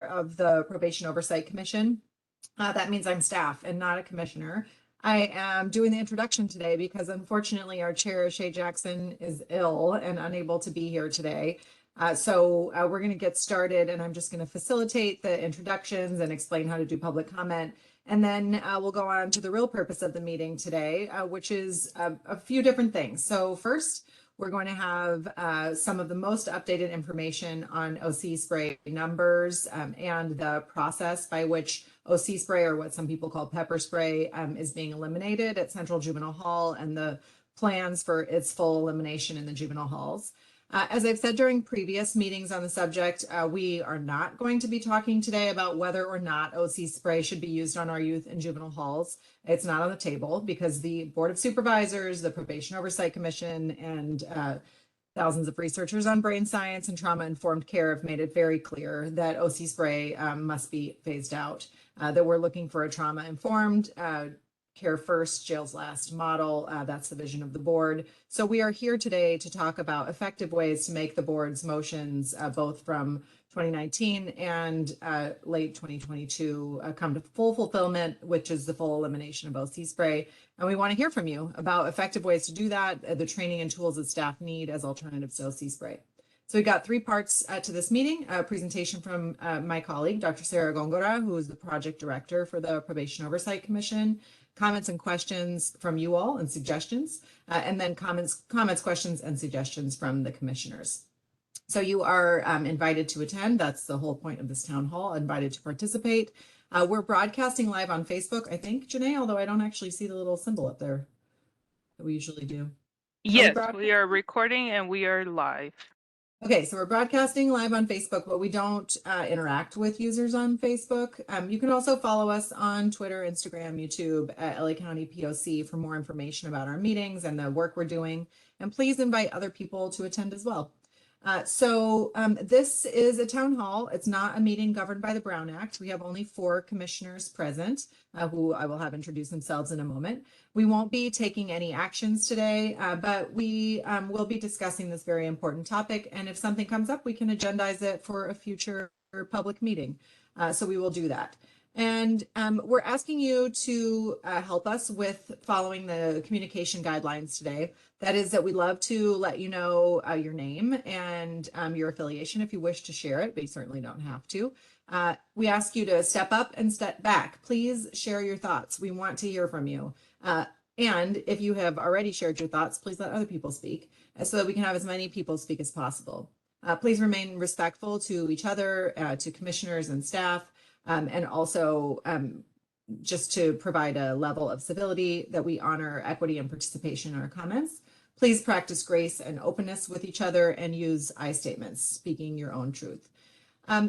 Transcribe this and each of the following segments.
of the Probation Oversight Commission. That means I'm staff and not a commissioner. I am doing the introduction today because unfortunately our chair, Shay Jackson, is ill and unable to be here today. So we're going to get started, and I'm just going to facilitate the introductions and explain how to do public comment. And then we'll go on to the real purpose of the meeting today, which is a few different things. So first, we're going to have some of the most updated information on OC spray numbers and the process by which OC spray, or what some people call pepper spray, is being eliminated at Central Juvenile Hall, and the plans for its full elimination in the juvenile halls. As I've said during previous meetings on the subject, we are not going to be talking today about whether or not OC spray should be used on our youth in juvenile halls. It's not on the table because the Board of Supervisors, the Probation Oversight Commission, and thousands of researchers on brain science and trauma-informed care have made it very clear that OC spray must be phased out, that we're looking for a trauma-informed care first, jails last model. That's the vision of the board. So we are here today to talk about effective ways to make the board's motions, both from 2019 and late 2022, come to full fulfillment, which is the full elimination of OC spray. And we want to hear from you about effective ways to do that, the training and tools that staff need as alternatives to OC spray. So we got 3 parts to this meeting: a presentation from my colleague, Dr. Sarah Gongora, who is the project director for the Probation Oversight Commission, comments and questions from you all and suggestions, and then comments, questions, and suggestions from the commissioners. So you are invited to attend. That's the whole point of this town hall, invited to participate. We're broadcasting live on Facebook, I think, Janae, although I don't actually see the little symbol up there that we usually do. Yes, we are recording and we are live. Okay, so we're broadcasting live on Facebook, but we don't interact with users on Facebook. You can also follow us on Twitter, Instagram, YouTube at LA County POC for more information about our meetings and the work we're doing. And please invite other people to attend as well. This is a town hall. It's not a meeting governed by the Brown Act. We have only 4 commissioners present, who I will have introduce themselves in a moment. We won't be taking any actions today, but we will be discussing this very important topic. And if something comes up, we can agendize it for a future public meeting. So we will do that. And we're asking you to help us with following the communication guidelines today. That is that we love to let you know your name and your affiliation if you wish to share it, but you certainly don't have to. We ask you to step up and step back. Please share your thoughts. We want to hear from you. And if you have already shared your thoughts, please let other people speak so that we can have as many people speak as possible. Please remain respectful to each other, to commissioners and staff. And also just to provide a level of civility that we honor equity and participation in our comments. Please practice grace and openness with each other and use I statements, speaking your own truth.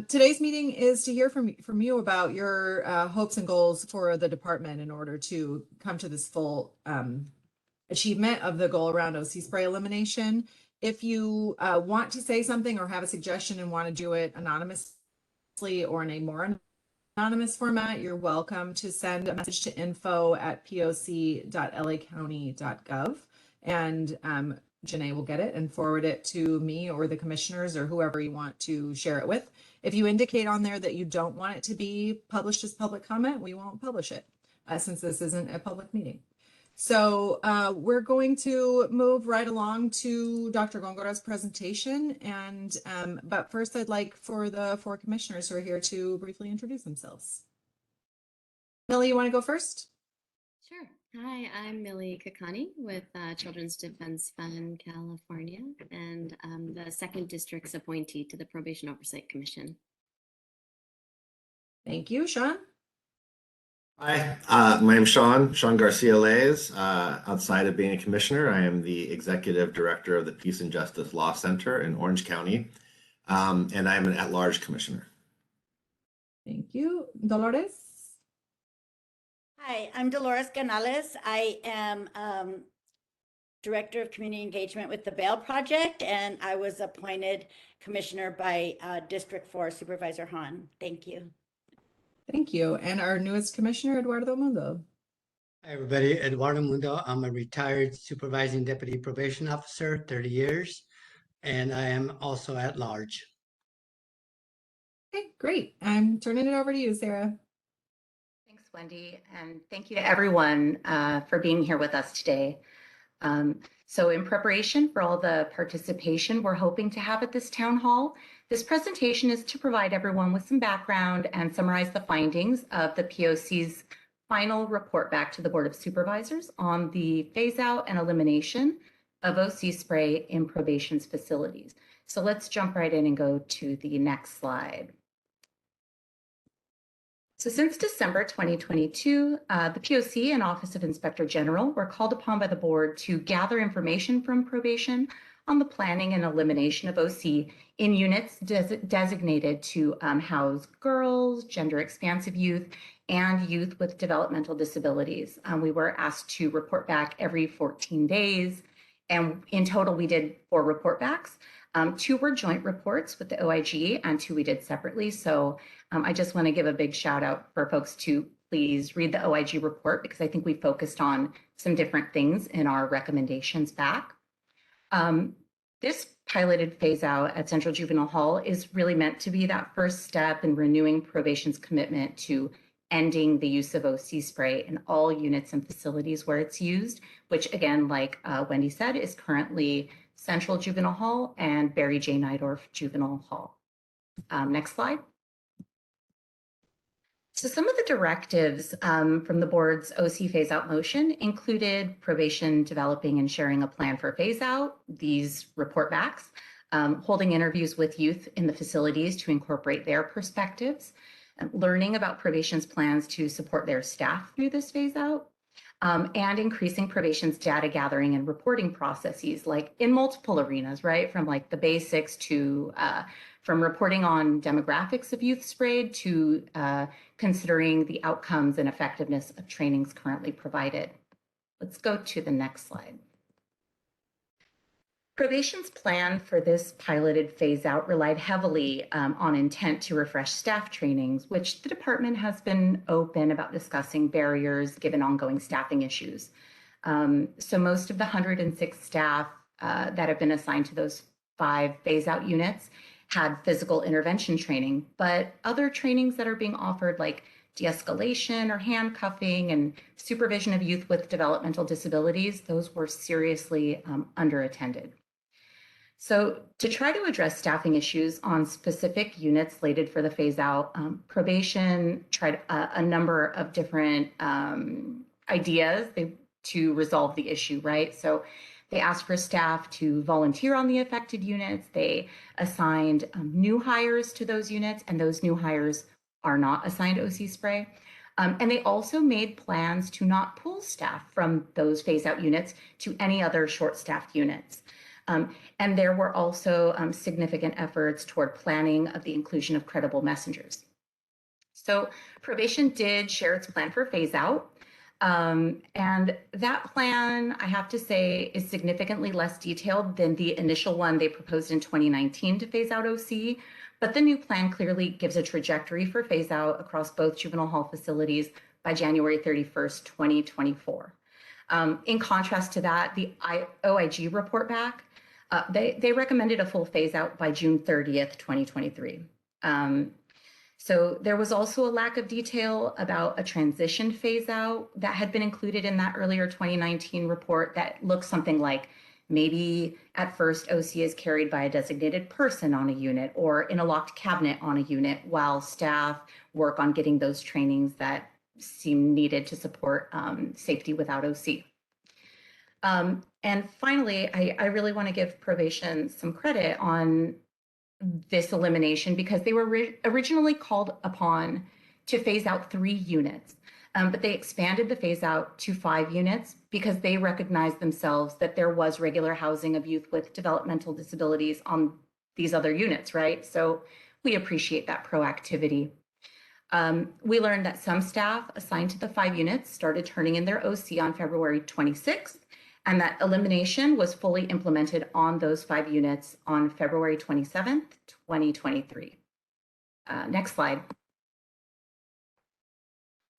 Today's meeting is to hear from you about your hopes and goals for the department in order to come to this full achievement of the goal around OC spray elimination. If you want to say something or have a suggestion and want to do it anonymously or in a more anonymous format, you're welcome to send a message to info@poc.lacounty.gov, and Janae will get it and forward it to me or the commissioners or whoever you want to share it with. If you indicate on there that you don't want it to be published as public comment, we won't publish it since this isn't a public meeting. So we're going to move right along to Dr. Gongora's presentation. And but first, I'd like for the 4 commissioners who are here to briefly introduce themselves. Millie, you want to go first? Sure. Hi, I'm Millie Kakani with Children's Defense Fund, California, and I'm the 2nd District's appointee to the Probation Oversight Commission. Thank you. Sean? Hi, my name is Sean Garcia-Lays. Outside of being a commissioner, I am the executive director of the Peace and Justice Law Center in Orange County, and I am an at-large commissioner. Thank you. Dolores? Hi, I'm Dolores Canales. I am Director of Community Engagement with the Bail Project, and I was appointed commissioner by District 4 Supervisor Hahn. Thank you. Thank you. And our newest commissioner, Eduardo Mundo. Hi, everybody. Eduardo Mundo. I'm a retired supervising deputy probation officer, 30 years, and I am also at large. Okay, great. I'm turning it over to you, Sarah. Thanks, Wendy, and thank you to everyone for being here with us today. So in preparation for all the participation we're hoping to have at this town hall, this presentation is to provide everyone with some background and summarize the findings of the POC's final report back to the Board of Supervisors on the phase out and elimination of OC spray in probation's facilities. So let's jump right in and go to the next slide. So since December 2022, the POC and Office of Inspector General were called upon by the board to gather information from probation on the planning and elimination of OC in units designated to house girls, gender expansive youth, and youth with developmental disabilities. We were asked to report back every 14 days, and in total we did 4 report backs. 2 were joint reports with the OIG and 2 we did separately. So I just want to give a big shout out for folks to please read the OIG report, because I think we focused on some different things in our recommendations back. This piloted phase out at Central Juvenile Hall is really meant to be that first step in renewing probation's commitment to ending the use of OC spray in all units and facilities where it's used, which again, like Wendy said, is currently Central Juvenile Hall and Barry J. Nydorf Juvenile Hall. Next slide. So some of the directives from the board's OC phase out motion included probation developing and sharing a plan for phase out, these report backs, holding interviews with youth in the facilities to incorporate their perspectives, learning about probation's plans to support their staff through this phase out, and increasing probation's data gathering and reporting processes, like in multiple arenas, right? From like the basics to from reporting on demographics of youth sprayed to considering the outcomes and effectiveness of trainings currently provided. Let's go to the next slide. Probation's plan for this piloted phase out relied heavily on intent to refresh staff trainings, which the department has been open about discussing barriers given ongoing staffing issues. So most of the 106 staff that have been assigned to those 5 phase out units had physical intervention training, but other trainings that are being offered, like de-escalation or handcuffing and supervision of youth with developmental disabilities, those were seriously underattended. So to try to address staffing issues on specific units slated for the phase out, probation tried a number of different ideas to resolve the issue, right? So they asked for staff to volunteer on the affected units. They assigned new hires to those units, and those new hires are not assigned OC spray. And they also made plans to not pull staff from those phase out units to any other short-staffed units. And there were also significant efforts toward planning of the inclusion of credible messengers. So probation did share its plan for phase out. And that plan, I have to say, is significantly less detailed than the initial one they proposed in 2019 to phase out OC. But the new plan clearly gives a trajectory for phase out across both juvenile hall facilities by January 31st, 2024. In contrast to that, the OIG report back, they recommended a full phase out by June 30th, 2023. So there was also a lack of detail about a transition phase out that had been included in that earlier 2019 report that looks something like maybe at first OC is carried by a designated person on a unit or in a locked cabinet on a unit while staff work on getting those trainings that seem needed to support safety without OC. And finally, I really want to give probation some credit on this elimination because they were originally called upon to phase out 3 units, but they expanded the phase out to 5 units because they recognized themselves that there was regular housing of youth with developmental disabilities on these other units, right? So we appreciate that proactivity. We learned that some staff assigned to the 5 units started turning in their OC on February 26th, and that elimination was fully implemented on those 5 units on February 27th, 2023. Next slide.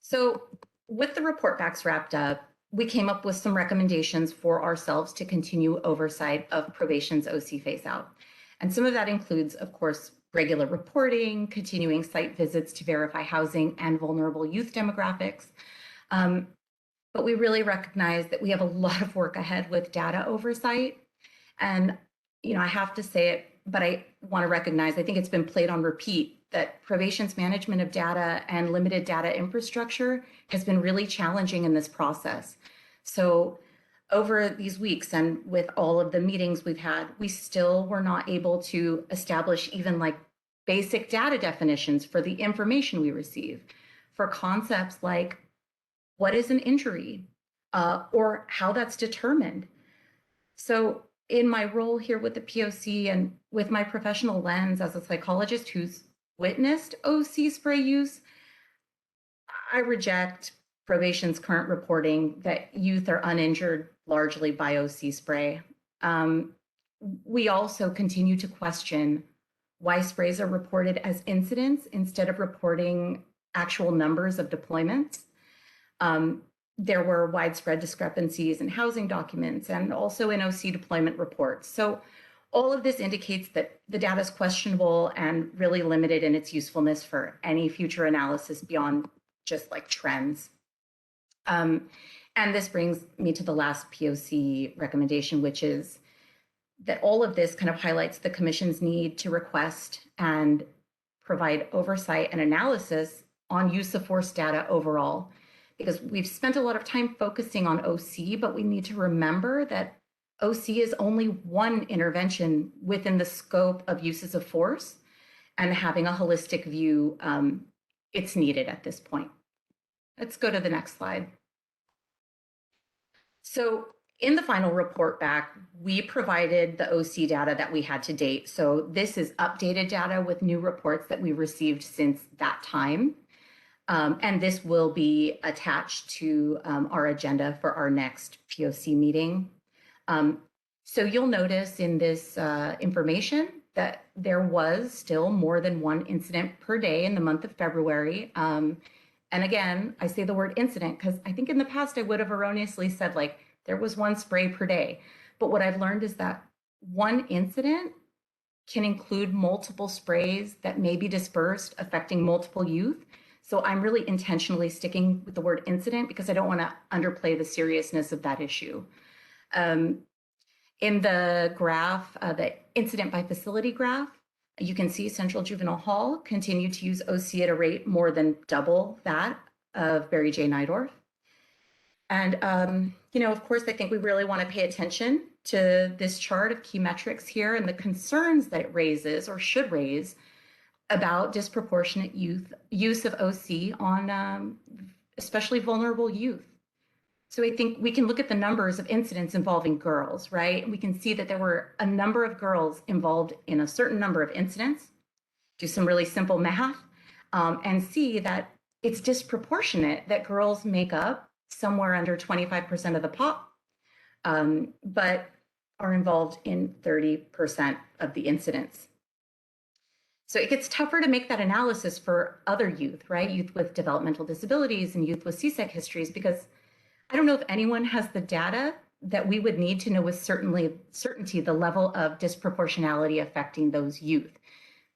So with the report backs wrapped up, we came up with some recommendations for ourselves to continue oversight of probation's OC phase out. And some of that includes, of course, regular reporting, continuing site visits to verify housing and vulnerable youth demographics. But we really recognize that we have a lot of work ahead with data oversight. And, I have to say it, but I want to recognize, I think it's been played on repeat, that probation's management of data and limited data infrastructure has been really challenging in this process. So over these weeks and with all of the meetings we've had, we still were not able to establish even like basic data definitions for the information we receive, for concepts like what is an injury, or how that's determined. So in my role here with the POC and with my professional lens as a psychologist who's witnessed OC spray use, I reject probation's current reporting that youth are uninjured largely by OC spray. We also continue to question why sprays are reported as incidents instead of reporting actual numbers of deployments. There were widespread discrepancies in housing documents and also in OC deployment reports. So all of this indicates that the data is questionable and really limited in its usefulness for any future analysis beyond just like trends. And this brings me to the last POC recommendation, which is that all of this kind of highlights the Commission's need to request and provide oversight and analysis on use of force data overall, because we've spent a lot of time focusing on OC, but we need to remember that OC is only one intervention within the scope of uses of force, and having a holistic view, it's needed at this point. Let's go to the next slide. So in the final report back, we provided the OC data that we had to date. So this is updated data with new reports that we received since that time. And this will be attached to our agenda for our next POC meeting. So you'll notice in this information that there was still more than one incident per day in the month of February. And again, I say the word incident because I think in the past I would have erroneously said like there was one spray per day. But what I've learned is that one incident can include multiple sprays that may be dispersed, affecting multiple youth. So I'm really intentionally sticking with the word incident because I don't want to underplay the seriousness of that issue. In the graph, the incident by facility graph, you can see Central Juvenile Hall continued to use OC at a rate more than double that of Barry J. Nydorf. And, of course, I think we really want to pay attention to this chart of key metrics here and the concerns that it raises or should raise about disproportionate use of OC on especially vulnerable youth. So I think we can look at the numbers of incidents involving girls, right? And we can see that there were a number of girls involved in a certain number of incidents, do some really simple math, and see that it's disproportionate that girls make up somewhere under 25% of the pop, but are involved in 30% of the incidents. So it gets tougher to make that analysis for other youth, right? Youth with developmental disabilities and youth with CSEC histories, because I don't know if anyone has the data that we would need to know with certainty the level of disproportionality affecting those youth.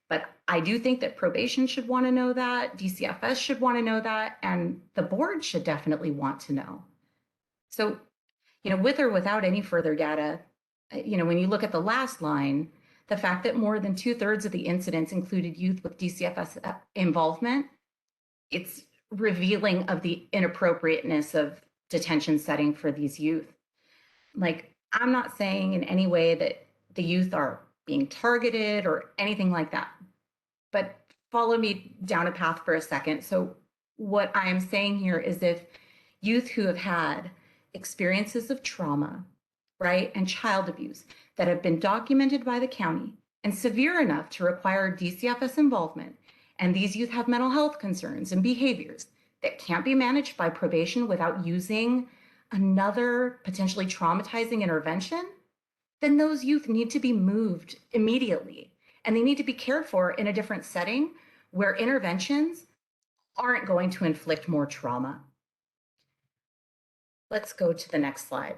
But I do think that probation should want to know that, DCFS should want to know that, and the board should definitely want to know. So, with or without any further data, when you look at the last line, the fact that more than 2/3 of the incidents included youth with DCFS involvement, it's revealing of the inappropriateness of detention setting for these youth. Like, I'm not saying in any way that the youth are being targeted or anything like that, but follow me down a path for a second. So what I'm saying here is if youth who have had experiences of trauma, right, and child abuse that have been documented by the county and severe enough to require DCFS involvement, and these youth have mental health concerns and behaviors that can't be managed by probation without using another potentially traumatizing intervention, then those youth need to be moved immediately. And they need to be cared for in a different setting where interventions aren't going to inflict more trauma. Let's go to the next slide.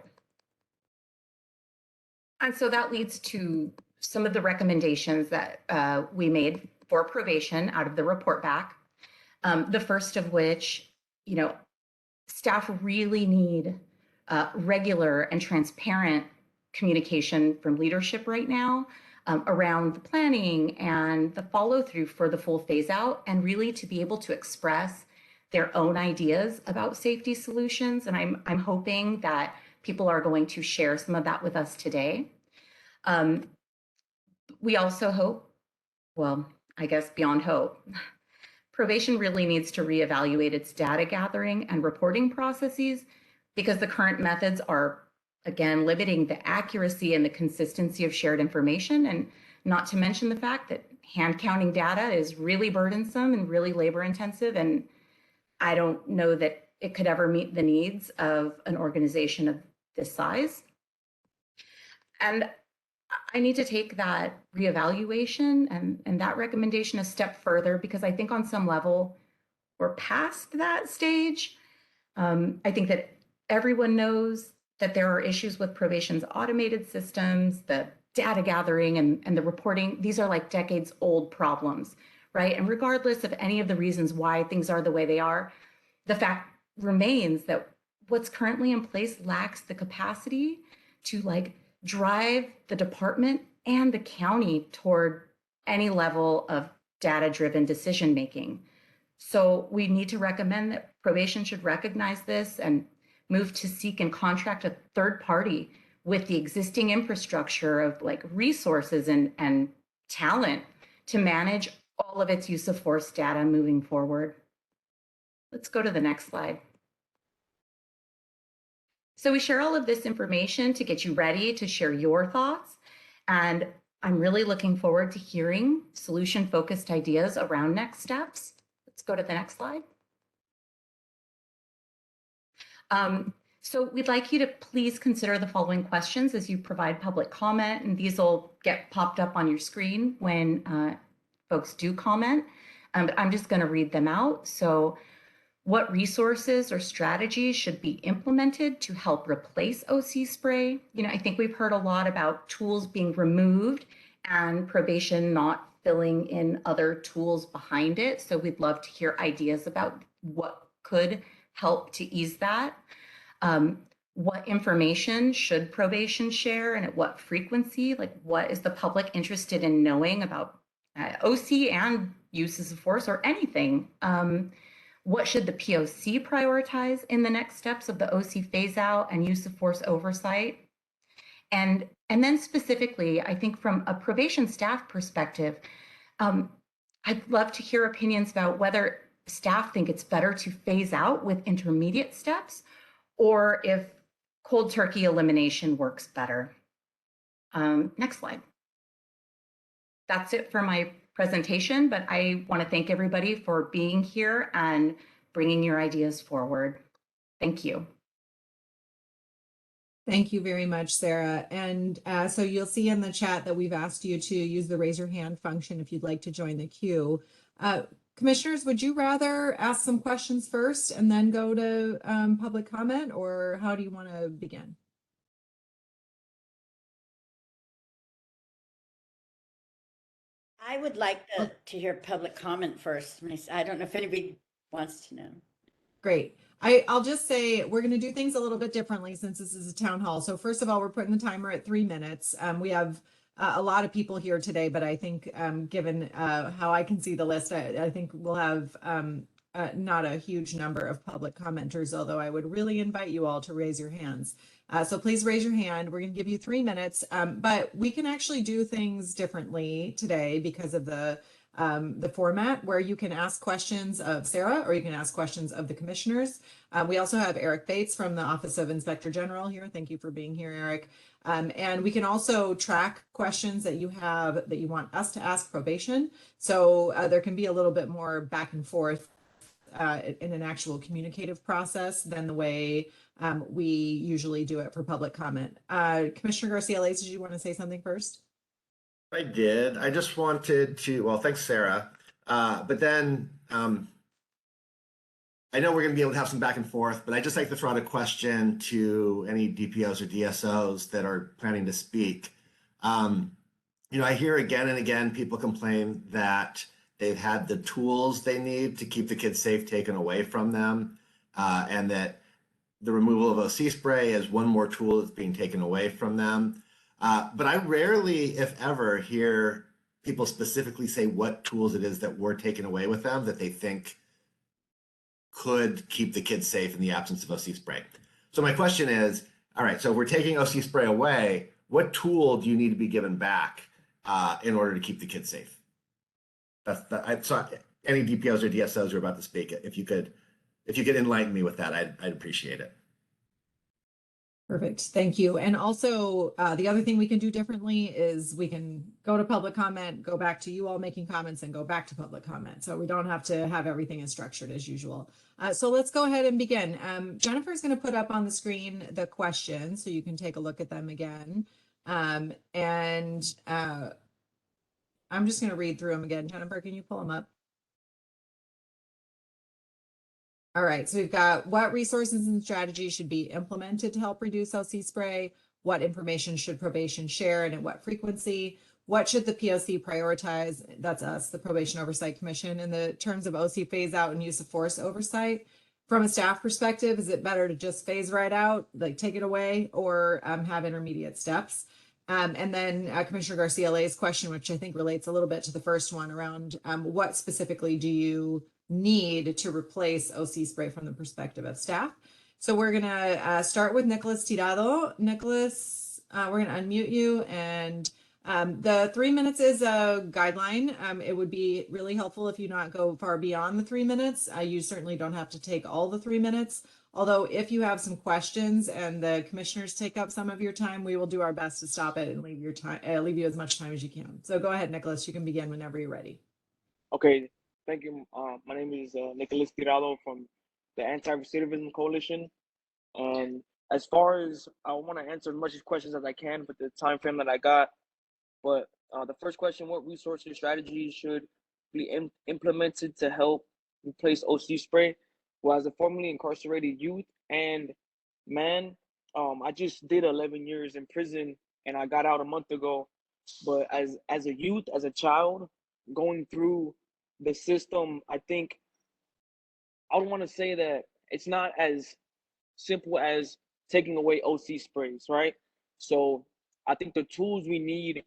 And so that leads to some of the recommendations that we made for probation out of the report back. The first of which, staff really need regular and transparent communication from leadership right now around the planning and the follow through for the full phase out, and really to be able to express their own ideas about safety solutions. And I'm hoping that people are going to share some of that with us today. We also hope, well, I guess beyond hope, probation really needs to reevaluate its data gathering and reporting processes, because the current methods are, again, limiting the accuracy and the consistency of shared information, and not to mention the fact that hand counting data is really burdensome and really labor intensive. And I don't know that it could ever meet the needs of an organization of this size. And I need to take that reevaluation and that recommendation a step further, because I think on some level we're past that stage. I think that everyone knows that there are issues with probation's automated systems, the data gathering and the reporting. These are like decades old problems, right? And regardless of any of the reasons why things are the way they are, the fact remains that what's currently in place lacks the capacity to drive the department and the county toward any level of data-driven decision making. So we need to recommend that probation should recognize this and move to seek and contract a third party with the existing infrastructure of resources and talent to manage all of its use of force data moving forward. Let's go to the next slide. So we share all of this information to get you ready to share your thoughts. And I'm really looking forward to hearing solution-focused ideas around next steps. Let's go to the next slide. So we'd like you to please consider the following questions as you provide public comment, and these will get popped up on your screen when folks do comment. But I'm just going to read them out. So, what resources or strategies should be implemented to help replace OC spray? I think we've heard a lot about tools being removed and probation not filling in other tools behind it. So we'd love to hear ideas about what could help to ease that. What information should probation share and at what frequency? What is the public interested in knowing about OC and uses of force or anything? What should the POC prioritize in the next steps of the OC phase out and use of force oversight? And then specifically, I think from a probation staff perspective, I'd love to hear opinions about whether staff think it's better to phase out with intermediate steps or if cold turkey elimination works better. Next slide. That's it for my presentation, but I want to thank everybody for being here and bringing your ideas forward. Thank you. Thank you very much, Sarah. And so you'll see in the chat that we've asked you to use the raise your hand function if you'd like to join the queue. Commissioners, would you rather ask some questions first and then go to public comment, or how do you want to begin? I would like to hear public comment first. I don't know if anybody wants to know. Great. I'll just say we're going to do things a little bit differently since this is a town hall. So first of all, we're putting the timer at 3 minutes. We have a lot of people here today, but I think given how I can see the list, I think we'll have not a huge number of public commenters, although I would really invite you all to raise your hands. So please raise your hand. We're going to give you 3 minutes, but we can actually do things differently today because of the format where you can ask questions of Sarah or you can ask questions of the commissioners. We also have Eric Bates from the Office of Inspector General here. Thank you for being here, Eric. And we can also track questions that you have that you want us to ask probation. So there can be a little bit more back and forth in an actual communicative process than the way we usually do it for public comment. Commissioner Garcia-Lays, did you want to say something first? I did. I just wanted to, well, thanks, Sarah. But then I know we're going to be able to have some back and forth, but I just like to throw out a question to any DPOs or DSOs that are planning to speak. I hear again and again people complain that they've had the tools they need to keep the kids safe taken away from them, and that the removal of OC spray is one more tool that's being taken away from them. But I rarely, if ever, hear people specifically say what tools it is that were taken away with them that they think could keep the kids safe in the absence of OC spray. So my question is, all right, so if we're taking OC spray away, what tool do you need to be given back in order to keep the kids safe? So any DPOs or DSOs who are about to speak, if you could enlighten me with that, I'd appreciate it. Perfect. Thank you. And also, the other thing we can do differently is we can go to public comment, go back to you all making comments, and go back to public comment. So we don't have to have everything as structured as usual. So let's go ahead and begin. Jennifer's going to put up on the screen the questions so you can take a look at them again. I'm just going to read through them again. Jennifer, can you pull them up? All right, so we've got what resources and strategies should be implemented to help reduce OC spray? What information should probation share and at what frequency? What should the POC prioritize? That's us, the Probation Oversight Commission, in the terms of OC phase out and use of force oversight. From a staff perspective, is it better to just phase right out, like take it away, or have intermediate steps? And then Commissioner Garcia-Lay's question, which I think relates a little bit to the first one around what specifically do you need to replace OC spray from the perspective of staff. So we're gonna start with Nicholas Tirado. Nicholas, we're gonna unmute you, and the 3 minutes is a guideline. It would be really helpful if you not go far beyond the 3 minutes. You certainly don't have to take all the 3 minutes. Although if you have some questions and the commissioners take up some of your time, we will do our best to stop it and leave you as much time as you can. So go ahead, Nicholas, you can begin whenever you're ready. Okay, thank you. My name is Nicholas Tirado from the Anti-Recidivism Coalition. And as far as I want to answer as much questions as I can with the time frame that I got. But the first question, what resources and strategies should be implemented to help replace OC spray? Well, as a formerly incarcerated youth and man, I just did 11 years in prison and I got out a month ago. But as a youth, as a child, going through the system, I think I would want to say that it's not as simple as taking away OC sprays, right? So I think the tools we need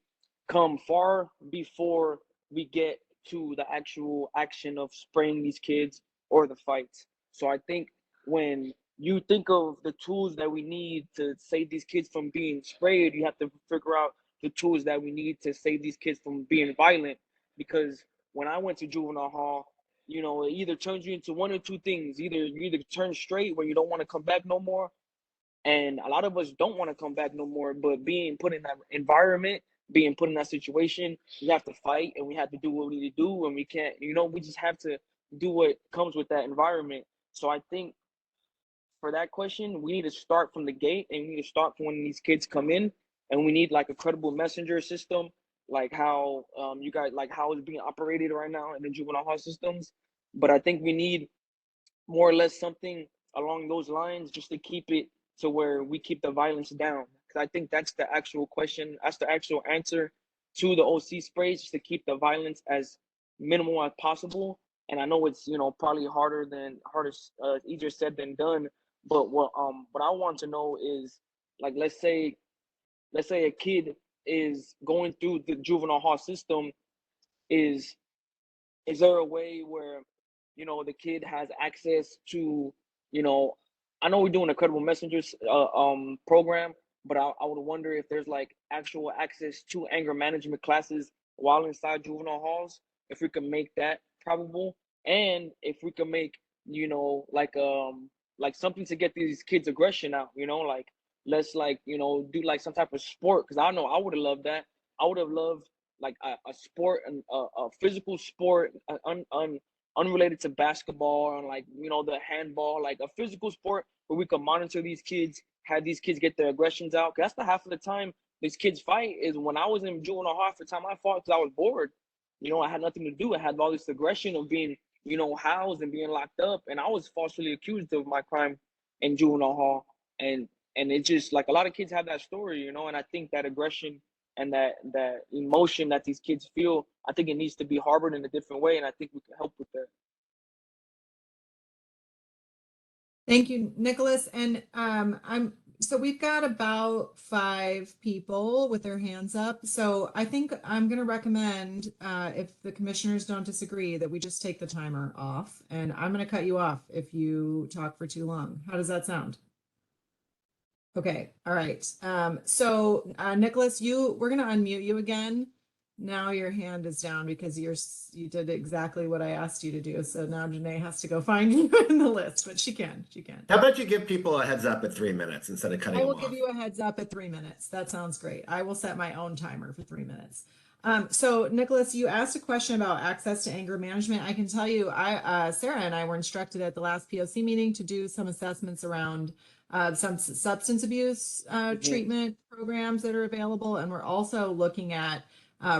come far before we get to the actual action of spraying these kids or the fights. So I think when you think of the tools that we need to save these kids from being sprayed, you have to figure out the tools that we need to save these kids from being violent. Because when I went to juvenile hall, you know, it either turns you into one or two things. You either turn straight where you don't want to come back no more. And a lot of us don't want to come back no more, but being put in that environment, being put in that situation, we have to fight and we have to do what we need to do. And we can't, you know, we just have to do what comes with that environment. So I think for that question, we need to start from the gate and we need to start from when these kids come in, and we need like a credible messenger system, like how you guys, like how it's being operated right now in the juvenile hall systems. But I think we need more or less something along those lines just to keep it to where we keep the violence down. Because I think that's the actual question, that's the actual answer to the OC sprays, just to keep the violence as minimal as possible. And I know it's, you know, probably easier said than done. But what I want to know is, like, let's say a kid is going through the juvenile hall system, is there a way where, you know, the kid has access to, you know, I know we're doing a credible messengers program, but I would wonder if there's like actual access to anger management classes while inside juvenile halls, if we can make that probable, and if we can make, you know, like something to get these kids' aggression out, you know, like let's like, you know, do like some type of sport, because I know I would have loved that. I would have loved like a sport, and a physical sport, unrelated to basketball and, like, you know, the handball, like a physical sport where we can monitor these kids, have these kids get their aggressions out. 'Cause that's the half of the time these kids fight is when I was in juvenile hall. Half the time I fought because I was bored. You know, I had nothing to do. I had all this aggression of being, you know, housed and being locked up, and I was falsely accused of my crime in juvenile hall. And it's just like a lot of kids have that story, you know, and I think that aggression and that emotion that these kids feel. I think it needs to be harbored in a different way, and I think we can help with that. Thank you, Nicholas. And so we've got about 5 people with their hands up. So I think I'm going to recommend, if the commissioners don't disagree, that we just take the timer off, and I'm going to cut you off if you talk for too long. How does that sound? Okay. All right. So Nicholas, we're going to unmute you again. Now your hand is down because you did exactly what I asked you to do. So now Janae has to go find you in the list, but she can. How about you give people a heads up at 3 minutes instead of cutting I them will off? give you a heads up at 3 minutes. That sounds great. I will set my own timer for 3 minutes. So Nicholas, you asked a question about access to anger management. I can tell you, Sarah and I were instructed at the last POC meeting to do some assessments around some substance abuse treatment programs that are available. And we're also looking at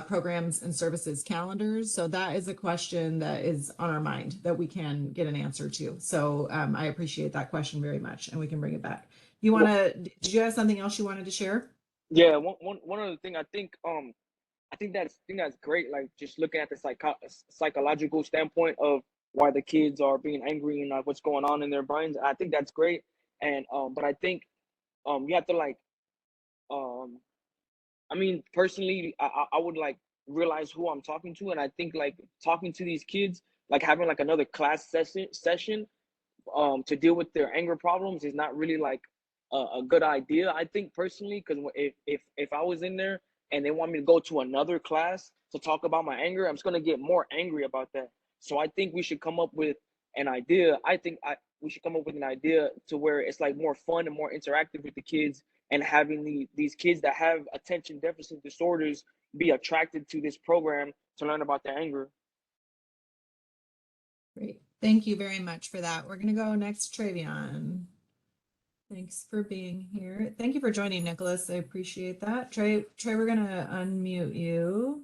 programs and services calendars. So that is a question that is on our mind that we can get an answer to. So I appreciate that question very much, and we can bring it back. Did you have something else you wanted to share? Yeah, one other thing, I think that's great. Like just looking at the psychological standpoint of why the kids are being angry and like what's going on in their brains. I think that's great. And but I think you have to like I mean, personally, I would like realize who I'm talking to, and I think like talking to these kids, like having like another class session to deal with their anger problems is not really like a good idea. I think personally, because if I was in there and they want me to go to another class to talk about my anger, I'm just gonna get more angry about that. So I think we should come up with an idea. We should come up with an idea to where it's like more fun and more interactive with the kids, and having these kids that have attention deficit disorders be attracted to this program to learn about their anger. Great. Thank you very much for that. We're going to go next to Travion. Thanks for being here. Thank you for joining, Nicholas. I appreciate that. Trey, we're going to unmute you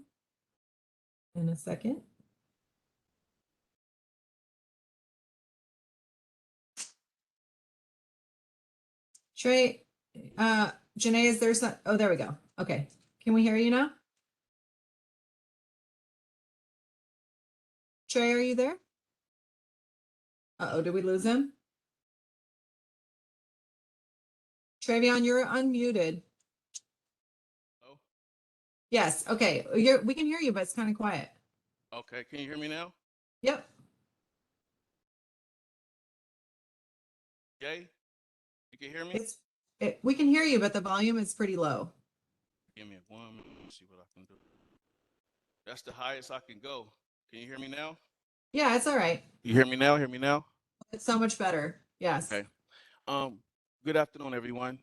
in a second. Trey, Janae, is there some, oh, there we go. Okay. Can we hear you now? Trey, are you there? Uh-oh, did we lose him? Travion, you're unmuted. Oh, Yes. Okay. We can hear you, but it's kind of quiet. okay. Can you hear me now? Yep. Jay, you can hear me? We can hear you, but the volume is pretty low. Give me one minute. Let me see what I can do. That's the highest I can go. Can you hear me now? Yeah, it's all right. You hear me now? Hear me now? It's so much better. Yes. Okay. Good afternoon, everyone.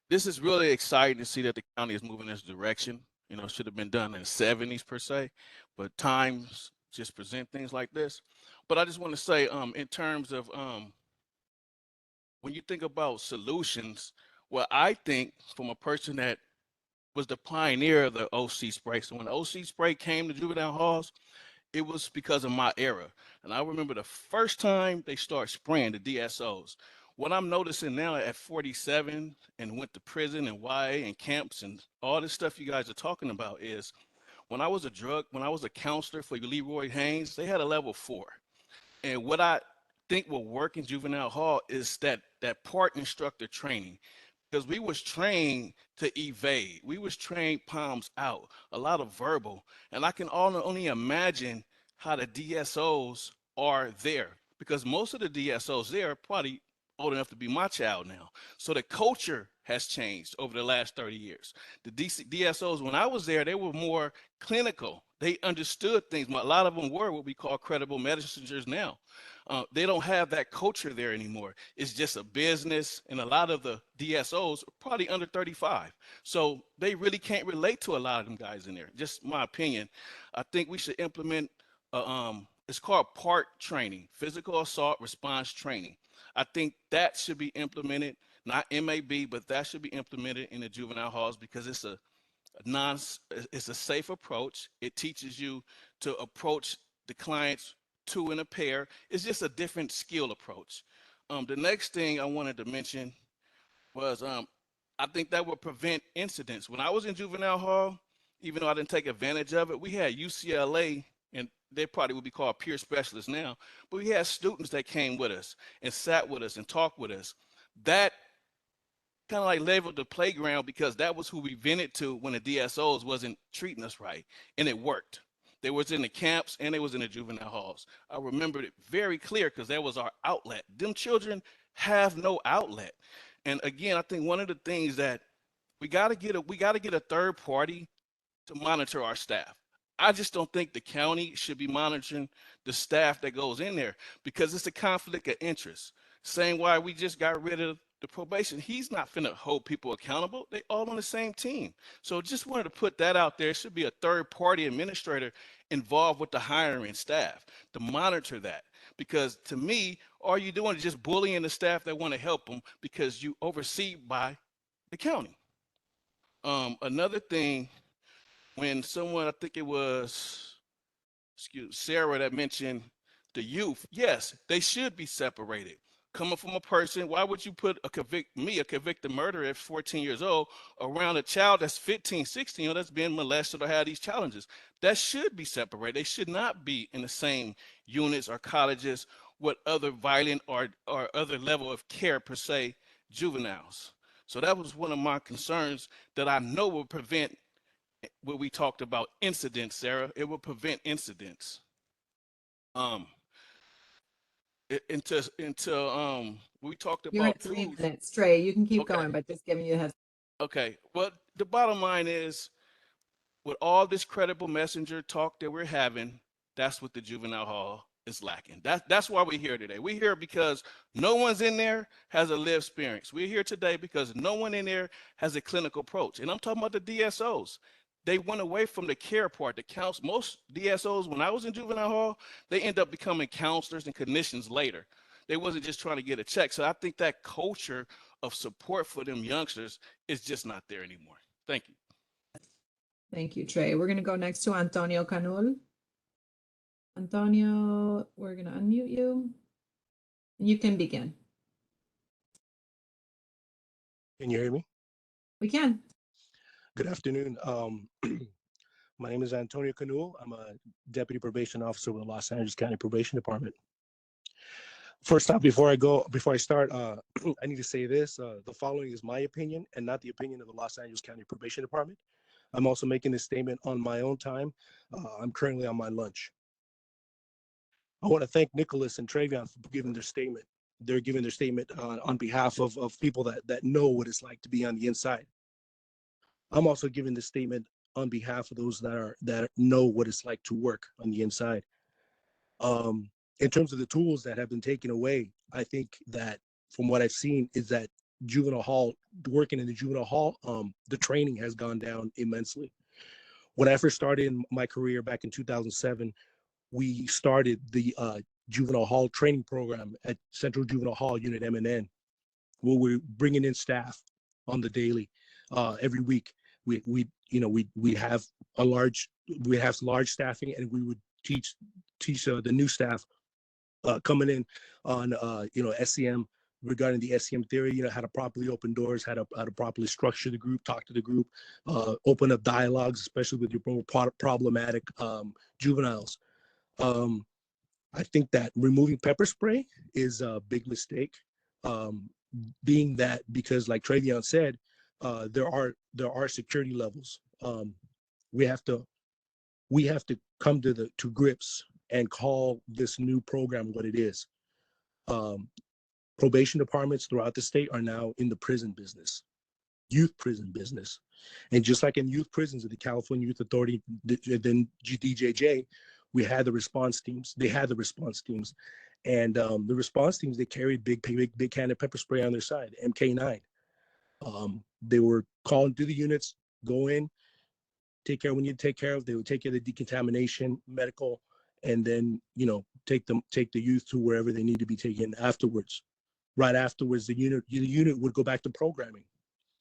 This is really exciting to see that the county is moving in this direction. You know, it should have been done in the 70s per se, but times just present things like this. But I just want to say, in terms of when you think about solutions, well, I think from a person that was the pioneer of the OC spray. So when the OC spray came to juvenile halls, it was because of my era. And I remember the first time they start spraying the DSOs. What I'm noticing now at 47 and went to prison and YA and camps and all this stuff you guys are talking about is when I was a counselor for Leroy Haynes, they had a level 4. And what I think will work in juvenile hall is that part instructor training, because we was trained to evade. We was trained palms out, a lot of verbal. And I can only imagine how the DSOs are there, because most of the DSOs there are probably old enough to be my child now. So the culture has changed over the last 30 years. The DSOs, when I was there, they were more clinical. They understood things. A lot of them were what we call credible messengers now. They don't have that culture there anymore. It's just a business, and a lot of the DSOs are probably under 35. So they really can't relate to a lot of them guys in there. Just my opinion. I think we should implement, it's called PART training, physical assault response training. I think that should be implemented, not MAB, but that should be implemented in the juvenile halls, because it's a safe approach. It teaches you to approach the clients two in a pair. It's just a different skill approach. The next thing I wanted to mention was I think that would prevent incidents. When I was in juvenile hall, even though I didn't take advantage of it, we had UCLA, and they probably would be called peer specialists now, but we had students that came with us and sat with us and talked with us. That kind of like leveled the playground because that was who we vented to when the DSOs wasn't treating us right, and it worked. They was in the camps and they was in the juvenile halls. I remembered it very clear because that was our outlet. Them children have no outlet. And again, I think one of the things that we got to get a third party to monitor our staff. I just don't think the county should be monitoring the staff that goes in there because it's a conflict of interest. Same why we just got rid of the probation. He's not finna hold people accountable. They all on the same team. So just wanted to put that out there. It should be a third party administrator involved with the hiring staff to monitor that. Because to me, all you're doing is just bullying the staff that want to help them because you oversee by the county. Another thing, when someone, I think it was, Sarah that mentioned the youth, yes, they should be separated. Coming from a person, why would you put a convicted murderer at 14 years old around a child that's 15, 16, that's being molested or had these challenges? That should be separated. They should not be in the same units or colleges with other violent or other level of care per se juveniles. So that was one of my concerns that I know will prevent what we talked about incidents, Sarah. It will prevent incidents. Until we talked You're about at 3 tools. minutes, Trey. You can keep Okay. going, but just giving you a heads. Okay. Well, the bottom line is, with all this credible messenger talk that we're having, that's what the juvenile hall is lacking. That's why we're here today. We're here because no one's in there has a lived experience. We're here today because no one in there has a clinical approach. And I'm talking about the DSOs. They went away from the care part. The counts, most DSOs, when I was in juvenile hall, they end up becoming counselors and clinicians later. They wasn't just trying to get a check. So I think that culture of support for them youngsters is just not there anymore. Thank you. Thank you, Trey. We're going to go next to Antonio Canul. Antonio, we're going to unmute you. You can begin. Can you hear me? We can. Good afternoon. My name is Antonio Canul. I'm a deputy probation officer with the Los Angeles County Probation Department. First off, before I start, I need to say this. The following is my opinion and not the opinion of the Los Angeles County Probation Department. I'm also making this statement on my own time. I'm currently on my lunch. I want to thank Nicholas and Travion for giving their statement. They're giving their statement on behalf of people that know what it's like to be on the inside. I'm also giving this statement on behalf of those that know what it's like to work on the inside. In terms of the tools that have been taken away, I think that from what I've seen is that working in the juvenile hall, the training has gone down immensely. When I first started in my career back in 2007, we started the juvenile hall training program at Central Juvenile Hall Unit M&N, where we're bringing in staff on the daily. Every week, we have large staffing, and we would teach the new staff coming in on SEM, regarding the SEM theory, how to properly open doors, how to properly structure the group, talk to the group, open up dialogues, especially with your more problematic juveniles. I think that removing pepper spray is a big mistake, being that because, like Travion said, there are security levels. We have to come to grips and call this new program what it is. Probation departments throughout the state are now in the prison business, youth prison business. And just like in youth prisons of the California Youth Authority, then DJJ, we had the response teams. They had the response teams. And the response teams, they carried big can of pepper spray on their side, MK9. They were calling through the units, go in, take care when you take care of. They would take care of the decontamination, medical, and then take the youth to wherever they need to be taken afterwards. Right afterwards, the unit would go back to programming.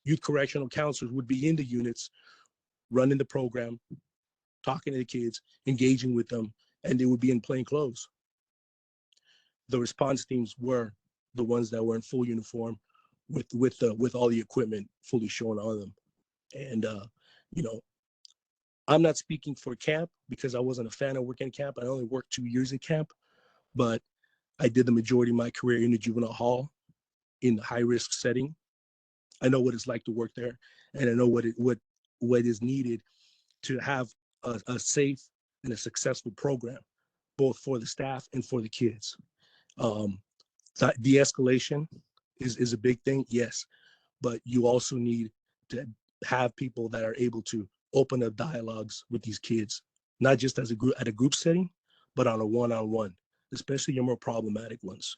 Youth correctional counselors would be in the units, running the program, talking to the kids, engaging with them, and they would be in plain clothes. The response teams were the ones that were in full uniform, with all the equipment fully shown on them. And you know, I'm not speaking for camp because I wasn't a fan of working camp. I only worked 2 years at camp, but I did the majority of my career in the juvenile hall in the high risk setting. I know what it's like to work there, and I know what is needed to have a safe and a successful program, both for the staff and for the kids. De-escalation is a big thing, yes, but you also need to have people that are able to open up dialogues with these kids, not just as a group at a group setting, but on a one-on-one, especially your more problematic ones.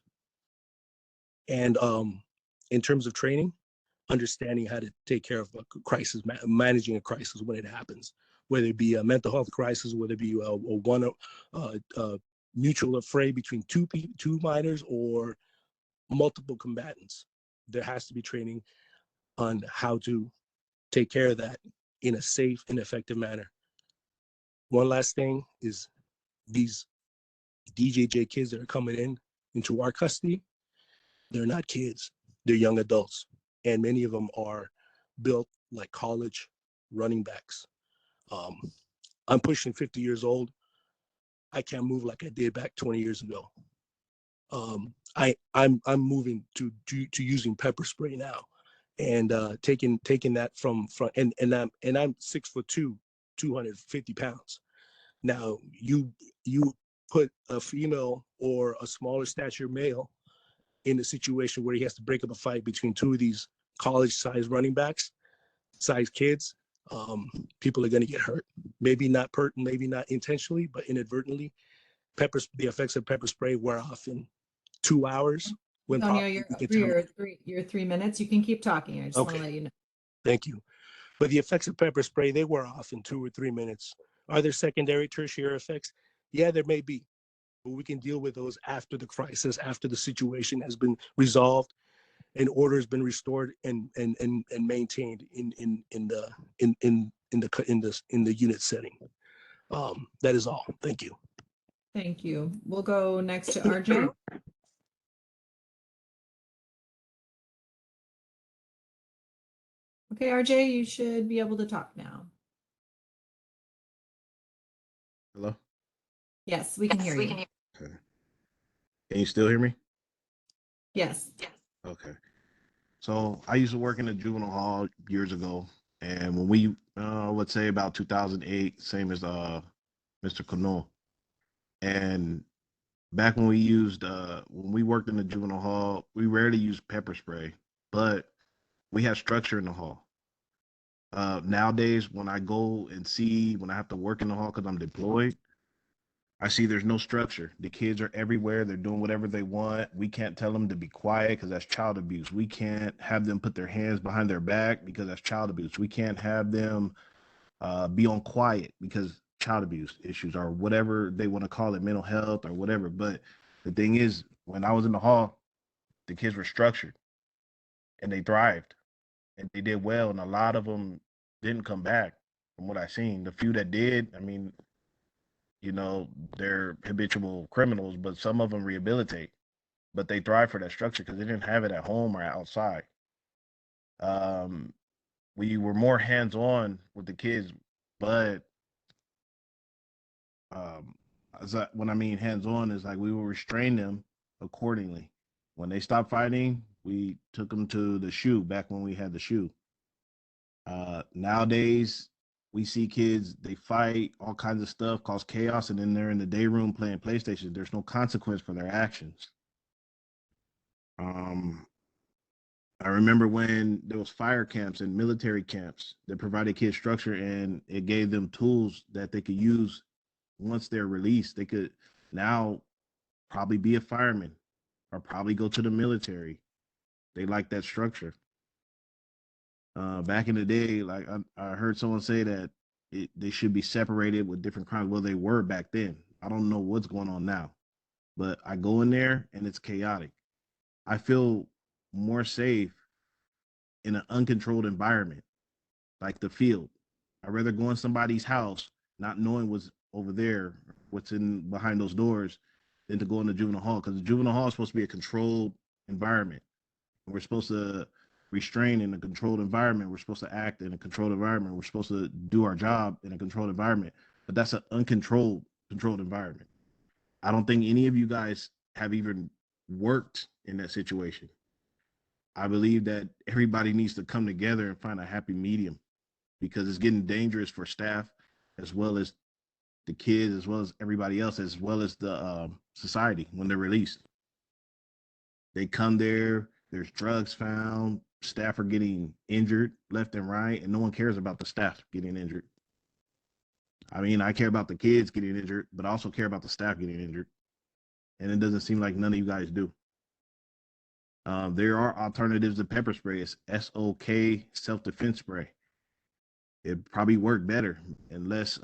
And in terms of training, understanding how to take care of a crisis, managing a crisis when it happens, whether it be a mental health crisis, whether it be a mutual affray between two minors or multiple combatants. There has to be training on how to take care of that in a safe and effective manner. One last thing is these DJJ kids that are coming into our custody, they're not kids, they're young adults. And many of them are built like college running backs. I'm pushing 50 years old. I can't move like I did back 20 years ago. I'm moving to using pepper spray now, and taking that from and I'm 6'2", 250 pounds. Now you put a female or a smaller stature male in a situation where he has to break up a fight between two of these college-sized running backs, size kids, people are going to get hurt. Maybe not intentionally, but inadvertently. The effects of pepper spray wear off in 2 hours. When Antonio, you're 3 minutes. You can keep talking. I just want to let you know. Thank you. But the effects of pepper spray, they wear off in 2 or 3 minutes. Are there secondary, tertiary effects? Yeah, there may be, but we can deal with those after the crisis, after the situation has been resolved and order has been restored and maintained in the unit setting. That is all. Thank you. Thank you. We'll go next to RJ. Okay, RJ, you should be able to talk now. Hello? Yes, we can hear you. Okay. Can you still hear me? Yes. Okay. So I used to work in the juvenile hall years ago, and when we, let's say about 2008, same as Mr. Cano, and back when we worked in the juvenile hall, we rarely used pepper spray, but we had structure in the hall. Nowadays, when I have to work in the hall because I'm deployed, I see there's no structure. The kids are everywhere. They're doing whatever they want. We can't tell them to be quiet because that's child abuse. We can't have them put their hands behind their back because that's child abuse. We can't have them be on quiet because child abuse issues or whatever they want to call it, mental health or whatever. But the thing is, when I was in the hall, the kids were structured and they thrived and they did well. And a lot of them didn't come back from what I seen. The few that did, I mean, they're habitual criminals, but some of them rehabilitate, but they thrive for that structure because they didn't have it at home or outside. We were more hands-on with the kids, but when I mean hands-on is like we will restrain them accordingly. When they stopped fighting, we took them to the SHU back when we had the SHU. Nowadays, we see kids, they fight, all kinds of stuff, cause chaos, and then they're in the day room playing PlayStation. There's no consequence for their actions. I remember when there was fire camps and military camps that provided kids structure, and it gave them tools that they could use once they're released. They could now probably be a fireman or probably go to the military. They like that structure. Back in the day, like I heard someone say that they should be separated with different crimes. Well, they were back then. I don't know what's going on now, but I go in there and it's chaotic. I feel more safe in an uncontrolled environment, like the field. I'd rather go in somebody's house, not knowing what's over there, what's in behind those doors, than to go in the juvenile hall, because the juvenile hall is supposed to be a controlled environment We're supposed to restrain in a controlled environment. We're supposed to act in a controlled environment. We're supposed to do our job in a controlled environment. But that's an uncontrolled, controlled environment. I don't think any of you guys have even worked in that situation. I believe that everybody needs to come together and find a happy medium, because it's getting dangerous for staff as well as the kids, as well as everybody else, as well as the society when they're released. They come there, there's drugs found, staff are getting injured left and right, and no one cares about the staff getting injured. I mean, I care about the kids getting injured, but I also care about the staff getting injured. And it doesn't seem like none of you guys do. There are alternatives to pepper spray. It's SOK, self-defense spray. It probably worked better and less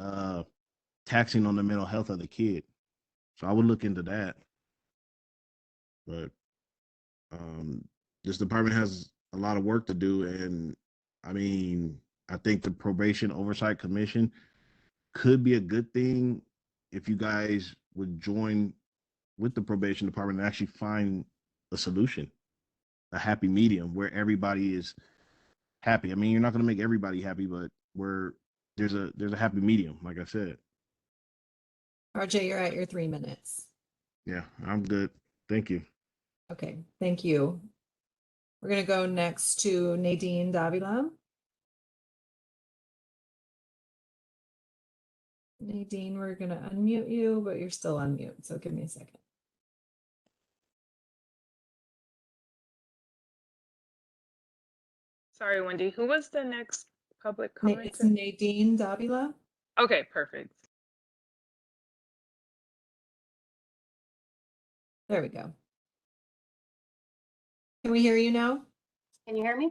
taxing on the mental health of the kid. So I would look into that. But this department has a lot of work to do. And I mean, I think the Probation Oversight Commission could be a good thing if you guys would join with the probation department and actually find a solution, a happy medium where everybody is happy. I mean, you're not going to make everybody happy, but where there's a happy medium, like I said. RJ, you're at your 3 minutes. Yeah, I'm good. Thank you. Okay, thank you. We're gonna go next to Nadine Davila. Nadine, we're gonna unmute you, but you're still on mute, so give me a second. Sorry, Wendy. Who was the next public It's commenter? Nadine Davila. Okay, perfect. There we go. Can we hear you now? Can you hear me?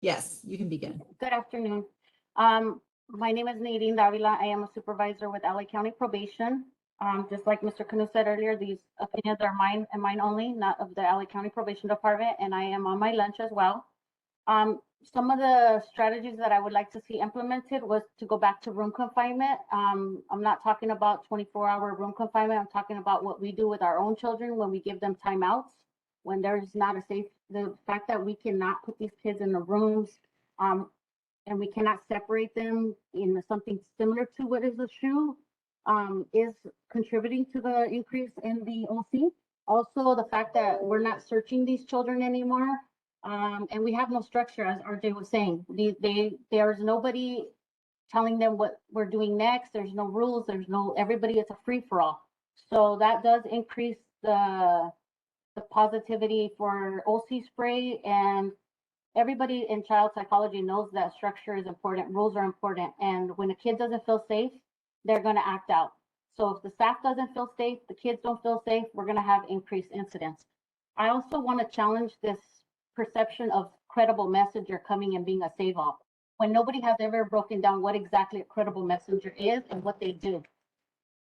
Yes, you can begin. Good afternoon. My name is Nadine Davila. I am a supervisor with LA County Probation. Just like Mr. Canu said earlier, these opinions are mine and mine only, not of the LA County Probation Department, and I am on my lunch as well. Some of the strategies that I would like to see implemented was to go back to room confinement. I'm not talking about 24-hour room confinement. I'm talking about what we do with our own children when we give them timeouts, when there's not a safe, the fact that we cannot put these kids in the rooms, and we cannot separate them in something similar to what is a SHU, is contributing to the increase in the OC. Also, the fact that we're not searching these children anymore, and we have no structure, as RJ was saying. There's nobody telling them what we're doing next. There's no rules. There's no, everybody, it's a free-for-all. So that does increase the positivity for OC spray, and everybody in child psychology knows that structure is important, rules are important, and when a kid doesn't feel safe, they're going to act out. So if the staff doesn't feel safe, the kids don't feel safe, we're going to have increased incidents. I also want to challenge this perception of credible messenger coming and being a save-all, when nobody has ever broken down what exactly a credible messenger is and what they do.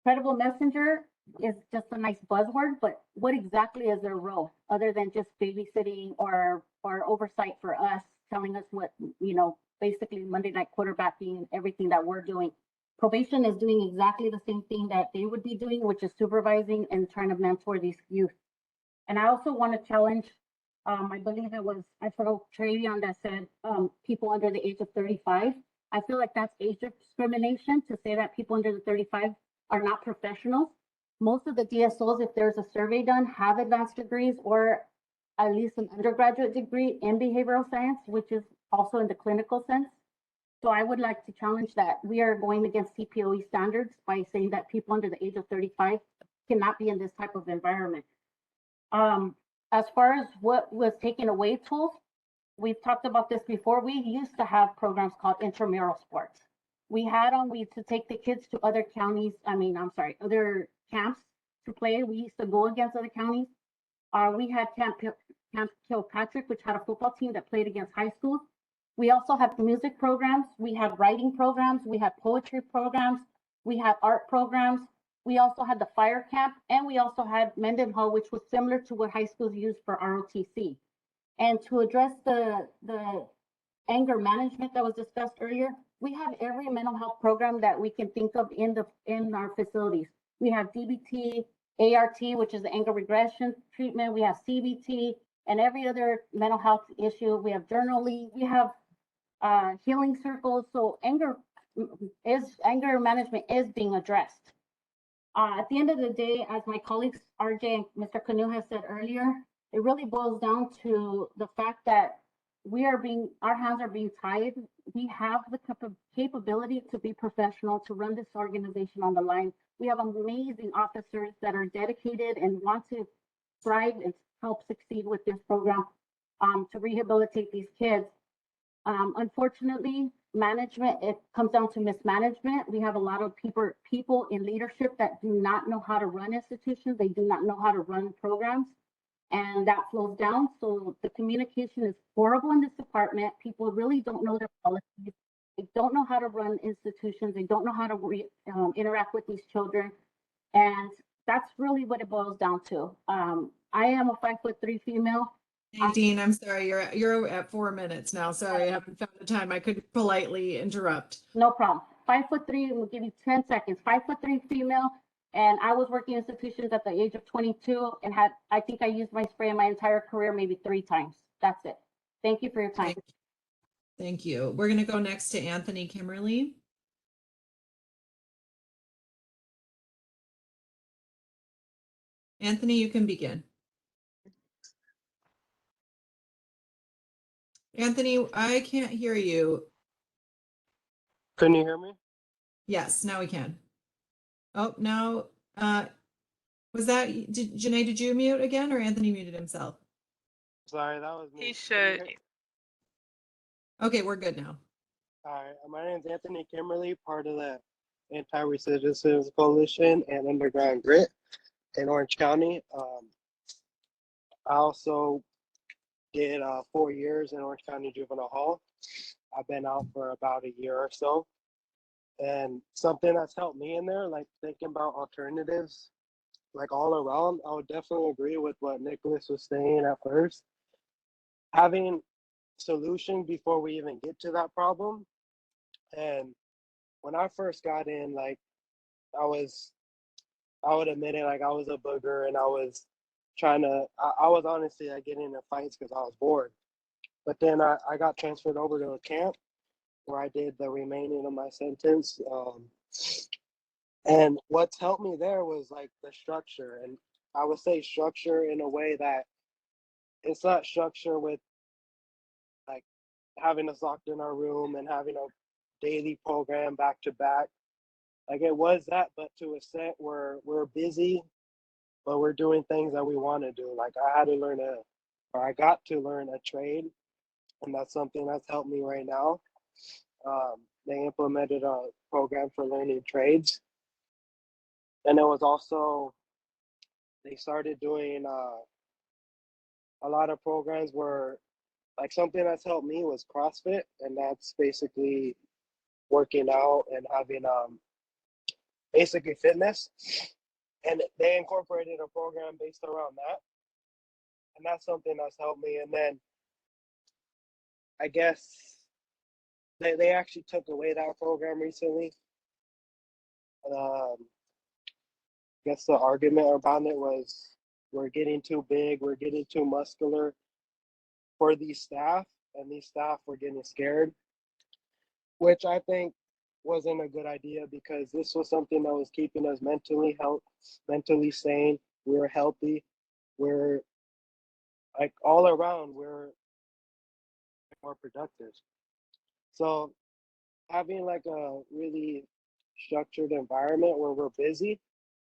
Credible messenger is just a nice buzzword, but what exactly is their role other than just babysitting or oversight for us, telling us what, basically Monday night quarterbacking, everything that we're doing. Probation is doing exactly the same thing that they would be doing, which is supervising and trying to mentor these youth. And I also want to challenge, I believe it was, I forgot, Travion that said people under the age of 35. I feel like that's age discrimination to say that people under the 35 are not professionals. Most of the DSOs, if there's a survey done, have advanced degrees or at least an undergraduate degree in behavioral science, which is also in the clinical sense. So I would like to challenge that. We are going against CPOE standards by saying that people under the age of 35 cannot be in this type of environment. As far as what was taken away tools, we've talked about this before. We used to have programs called intramural sports. We used to take the kids to other counties, other camps to play. We used to go against other counties. We had Camp Kilpatrick, which had a football team that played against high schools. We also have music programs. We have writing programs. We have poetry programs. We have art programs. We also had the fire camp, and we also had Mendenhall, which was similar to what high schools use for ROTC. And to address the anger management that was discussed earlier, we have every mental health program that we can think of in our facilities. We have DBT, ART, which is the anger regression treatment. We have CBT, and every other mental health issue. We have journaling, we have healing circles. So anger management is being addressed. At the end of the day, as my colleagues RJ and Mr. Canu has said earlier, it really boils down to the fact that our hands are being tied. We have the capability to be professional, to run this organization on the line. We have amazing officers that are dedicated and want to thrive and help succeed with this program to rehabilitate these kids. Unfortunately, management, it comes down to mismanagement. We have a lot of people in leadership that do not know how to run institutions. They do not know how to run programs, and that flows down. So the communication is horrible in this department. People really don't know their policies. They don't know how to run institutions. They don't know how to interact with these children. And that's really what it boils down to. I am a 5'3" female. Nadine, I'm sorry, you're at 4 minutes now. Sorry, I haven't found the time. I could politely interrupt. No problem. 5'3", we'll give you 10 seconds. 5'3" female, and I was working institutions at the age of 22 and I think I used my spray in my entire career maybe 3 times. That's it. Thank you for your time. Thank you. We're going to go next to Anthony Kimmerly. Anthony, you can begin. Anthony, I can't hear you. Can you hear me? Yes, now we can. Oh, now, was that, Janae, did you mute again or Anthony muted himself? Sorry, that was me. He should. Okay, we're good now. All right, my name is Anthony Kimberly, part of the Anti-Recidivism Coalition and Underground Grit in Orange County. I also did 4 years in Orange County Juvenile Hall. I've been out for about a year or so. And something that's helped me in there, like thinking about alternatives, like all around, I would definitely agree with what Nicholas was saying at first. Having solution before we even get to that problem. And when I first got in, like I would admit it, like I was a booger and I was I was honestly like getting into fights because I was bored. But then I got transferred over to a camp where I did the remaining of my sentence. And what's helped me there was like the structure. And I would say structure in a way that it's not structure with like having us locked in our room and having a daily program back to back. Like it was that, but to a extent where we're busy, but we're doing things that we want to do. Like I got to learn a trade, and that's something that's helped me right now. They implemented a program for learning trades. And it was also, they started doing a lot of programs where, like something that's helped me was CrossFit, and that's basically working out and having basically fitness. And they incorporated a program based around that. And that's something that's helped me. And then I guess they actually took away that program recently. I guess the argument about it was we're getting too big, we're getting too muscular for these staff, and these staff were getting scared, which I think wasn't a good idea because this was something that was keeping us mentally sane. We were healthy. We're like all around, we're more productive. So having like a really structured environment where we're busy,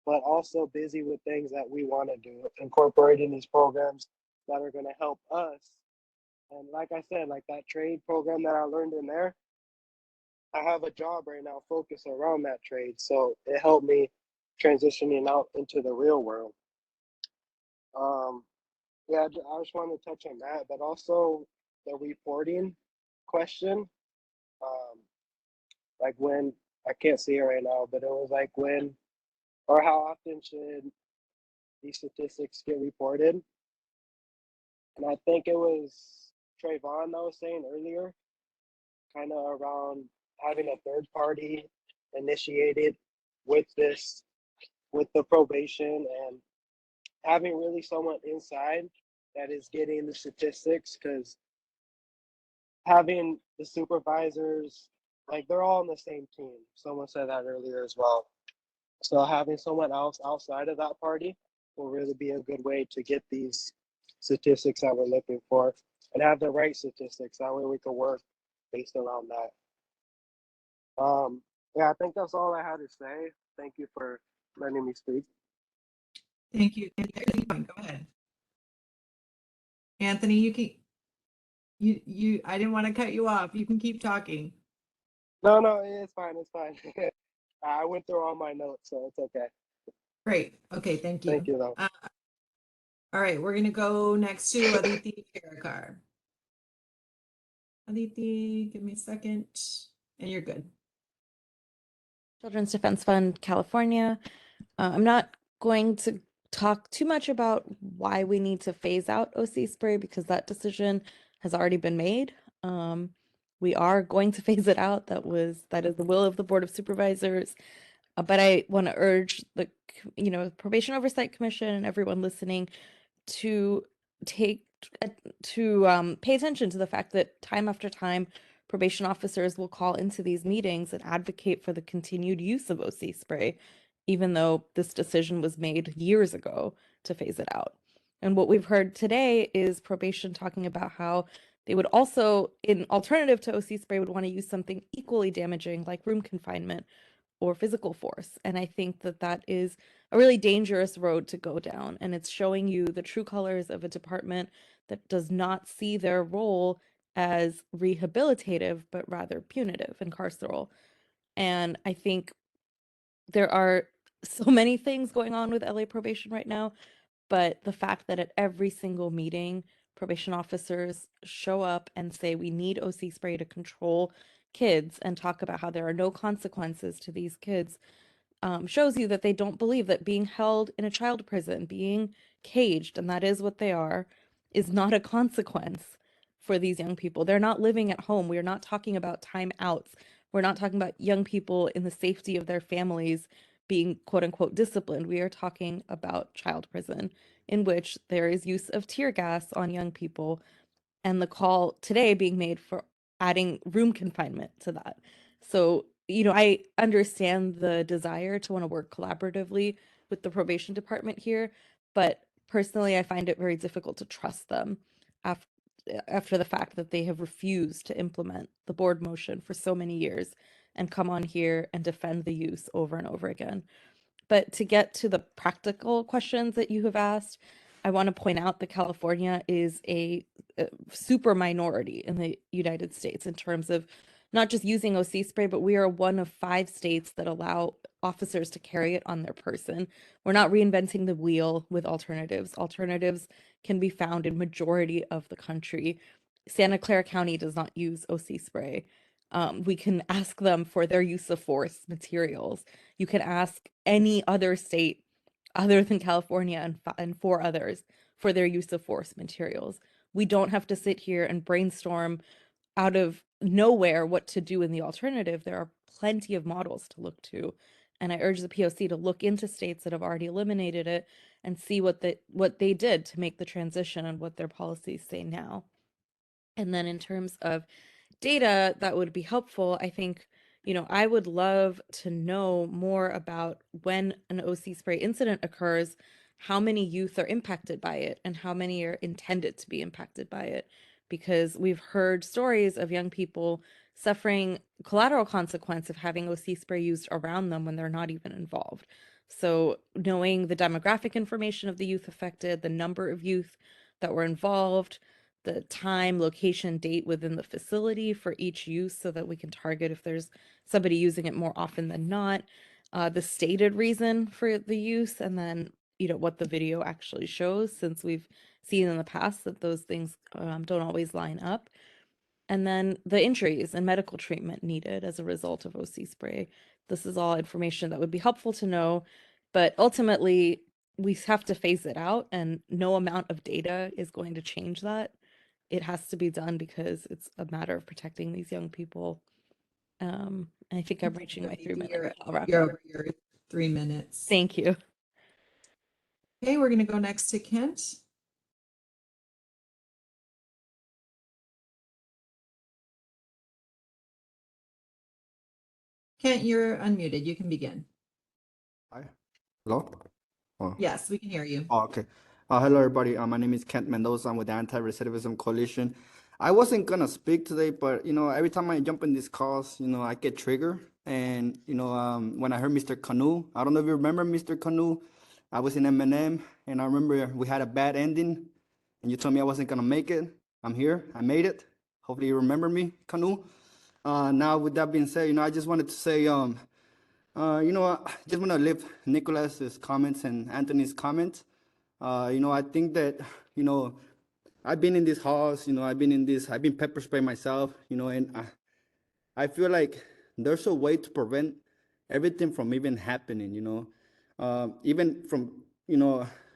but also busy with things that we want to do, incorporating these programs that are going to help us. And like I said, like that trade program that I learned in there, I have a job right now focused around that trade. So it helped me transitioning out into the real world. Yeah, I just wanted to touch on that, but also the reporting question. Like when, I can't see it right now, but it was like when or how often should these statistics get reported? And I think it was Trayvon that was saying earlier, kind of around having a third party initiated with the probation and having really someone inside that is getting the statistics, because having the supervisors, like, they're all on the same team. Someone said that earlier as well. So having someone else outside of that party will really be a good way to get these statistics that we're looking for and have the right statistics. That way we can work based around that. Yeah, I think that's all I had to say. Thank you for letting me speak. Thank you. Go ahead. Anthony, I didn't want to cut you off. You can keep talking. No, it's fine. It's fine. I went through all my notes, so it's okay. Great. Okay, thank you. Thank you, though. All right, we're gonna go next to Aditi Charakar. Aditi, give me a second, and you're good. Children's Defense Fund, California. I'm not going to talk too much about why we need to phase out OC spray because that decision has already been made. We are going to phase it out. That is the will of the Board of Supervisors. But I want to urge the Probation Oversight Commission and everyone listening to pay attention to the fact that time after time probation officers will call into these meetings and advocate for the continued use of OC spray, even though this decision was made years ago to phase it out. And what we've heard today is probation talking about how they would also, in alternative to OC spray, would want to use something equally damaging like room confinement or physical force. And I think that that is a really dangerous road to go down. And it's showing you the true colors of a department that does not see their role as rehabilitative, but rather punitive and carceral. And I think there are so many things going on with LA probation right now, but the fact that at every single meeting, probation officers show up and say we need OC spray to control kids and talk about how there are no consequences to these kids shows you that they don't believe that being held in a child prison, being caged, and that is what they are, is not a consequence for these young people. They're not living at home. We are not talking about timeouts. We're not talking about young people in the safety of their families being quote unquote disciplined. We are talking about child prison in which there is use of tear gas on young people, and the call today being made for adding room confinement to that. So, I understand the desire to want to work collaboratively with the probation department here, but personally, I find it very difficult to trust them after the fact that they have refused to implement the board motion for so many years and come on here and defend the use over and over again. But to get to the practical questions that you have asked, I want to point out that California is a super minority in the United States in terms of not just using OC spray, but we are one of 5 states that allow officers to carry it on their person. We're not reinventing the wheel with alternatives. Alternatives can be found in majority of the country. Santa Clara County does not use OC spray. We can ask them for their use of force materials. You can ask any other state other than California and 4 others for their use of force materials. We don't have to sit here and brainstorm out of nowhere what to do in the alternative. There are plenty of models to look to. And I urge the POC to look into states that have already eliminated it and see what they did to make the transition and what their policies say now. And then in terms of data that would be helpful, I think, I would love to know more about when an OC spray incident occurs, how many youth are impacted by it and how many are intended to be impacted by it. Because we've heard stories of young people suffering collateral consequence of having OC spray used around them when they're not even involved. So knowing the demographic information of the youth affected, the number of youth that were involved, the time, location, date within the facility for each use so that we can target if there's somebody using it more often than not, the stated reason for the use, and then, what the video actually shows, since we've seen in the past that those things don't always line up. And then the injuries and medical treatment needed as a result of OC spray. This is all information that would be helpful to know, but ultimately we have to phase it out, and no amount of data is going to change that. It has to be done because it's a matter of protecting these young people. I think I'm reaching my 3 minutes. I'll wrap You're up. over your 3 minutes. Thank you. Okay, we're going to go next to Kent. Kent, you're unmuted. You can begin. Hi. Hello? Oh, Yes, we can hear you. okay. Hello, everybody. My name is Kent Mendoza. I'm with the Anti-Recidivism Coalition. I wasn't gonna speak today, but every time I jump in these calls, I get triggered. And when I heard Mr. Canoe, I don't know if you remember Mr. Canoe. I was in M&M, and I remember we had a bad ending, and you told me I wasn't gonna make it. I'm here. I made it. Hopefully, you remember me, Canoe. Now, with that being said, I just wanted to say, I just want to lift Nicholas's comments and Anthony's comments. I think that, I've been in this house, I've been pepper spray myself, and I feel like there's a way to prevent everything from even happening, even from,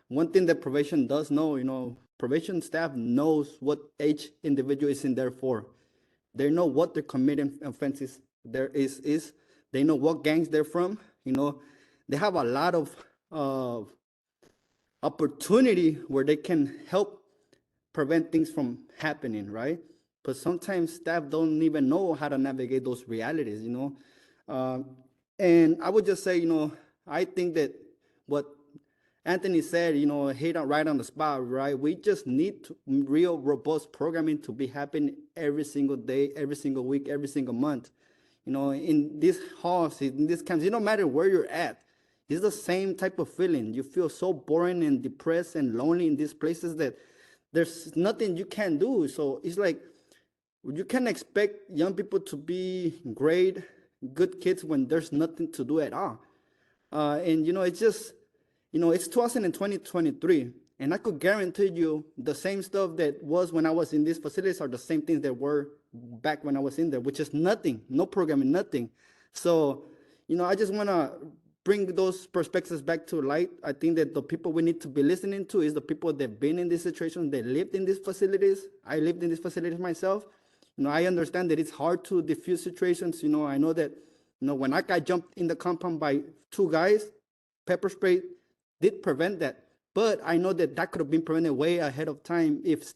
one thing that probation does know, probation staff knows what each individual is in there for. They know what their committing offenses there is. They know what gangs they're from. They have a lot of opportunity where they can help prevent things from happening, right? But sometimes staff don't even know how to navigate those realities, and I would just say, I think that what Anthony said, hit on right on the spot, right? We just need real robust programming to be happening every single day, every single week, every single month. In this house, in this camp, no matter where you're at, it's the same type of feeling. You feel so boring and depressed and lonely in these places that there's nothing you can do. So it's like you can expect young people to be great, good kids when there's nothing to do at all. And it's just, it's 2023, and I could guarantee you the same stuff that was when I was in these facilities are the same things that were back when I was in there, which is nothing, no programming, nothing. So, I just want to bring those perspectives back to light. I think that the people we need to be listening to is the people that have been in this situation, that lived in these facilities. I lived in these facilities myself. I understand that it's hard to diffuse situations. I know that, when I got jumped in the compound by two guys, pepper spray did prevent that. But I know that that could have been prevented way ahead of time if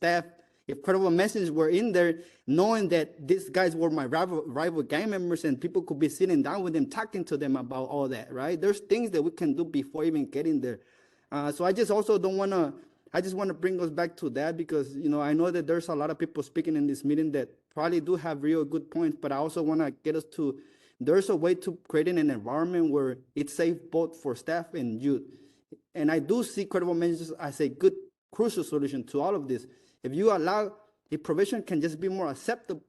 credible messengers were in there, knowing that these guys were my rival gang members, and people could be sitting down with them, talking to them about all that, right? There's things that we can do before even getting there. So I just also don't want to, I just want to bring us back to that because, I know that there's a lot of people speaking in this meeting that probably do have real good points, but I also want to get us to, there's a way to creating an environment where it's safe both for staff and youth. And I do see credible messages as a good, crucial solution to all of this. If you allow, if probation can just be more acceptable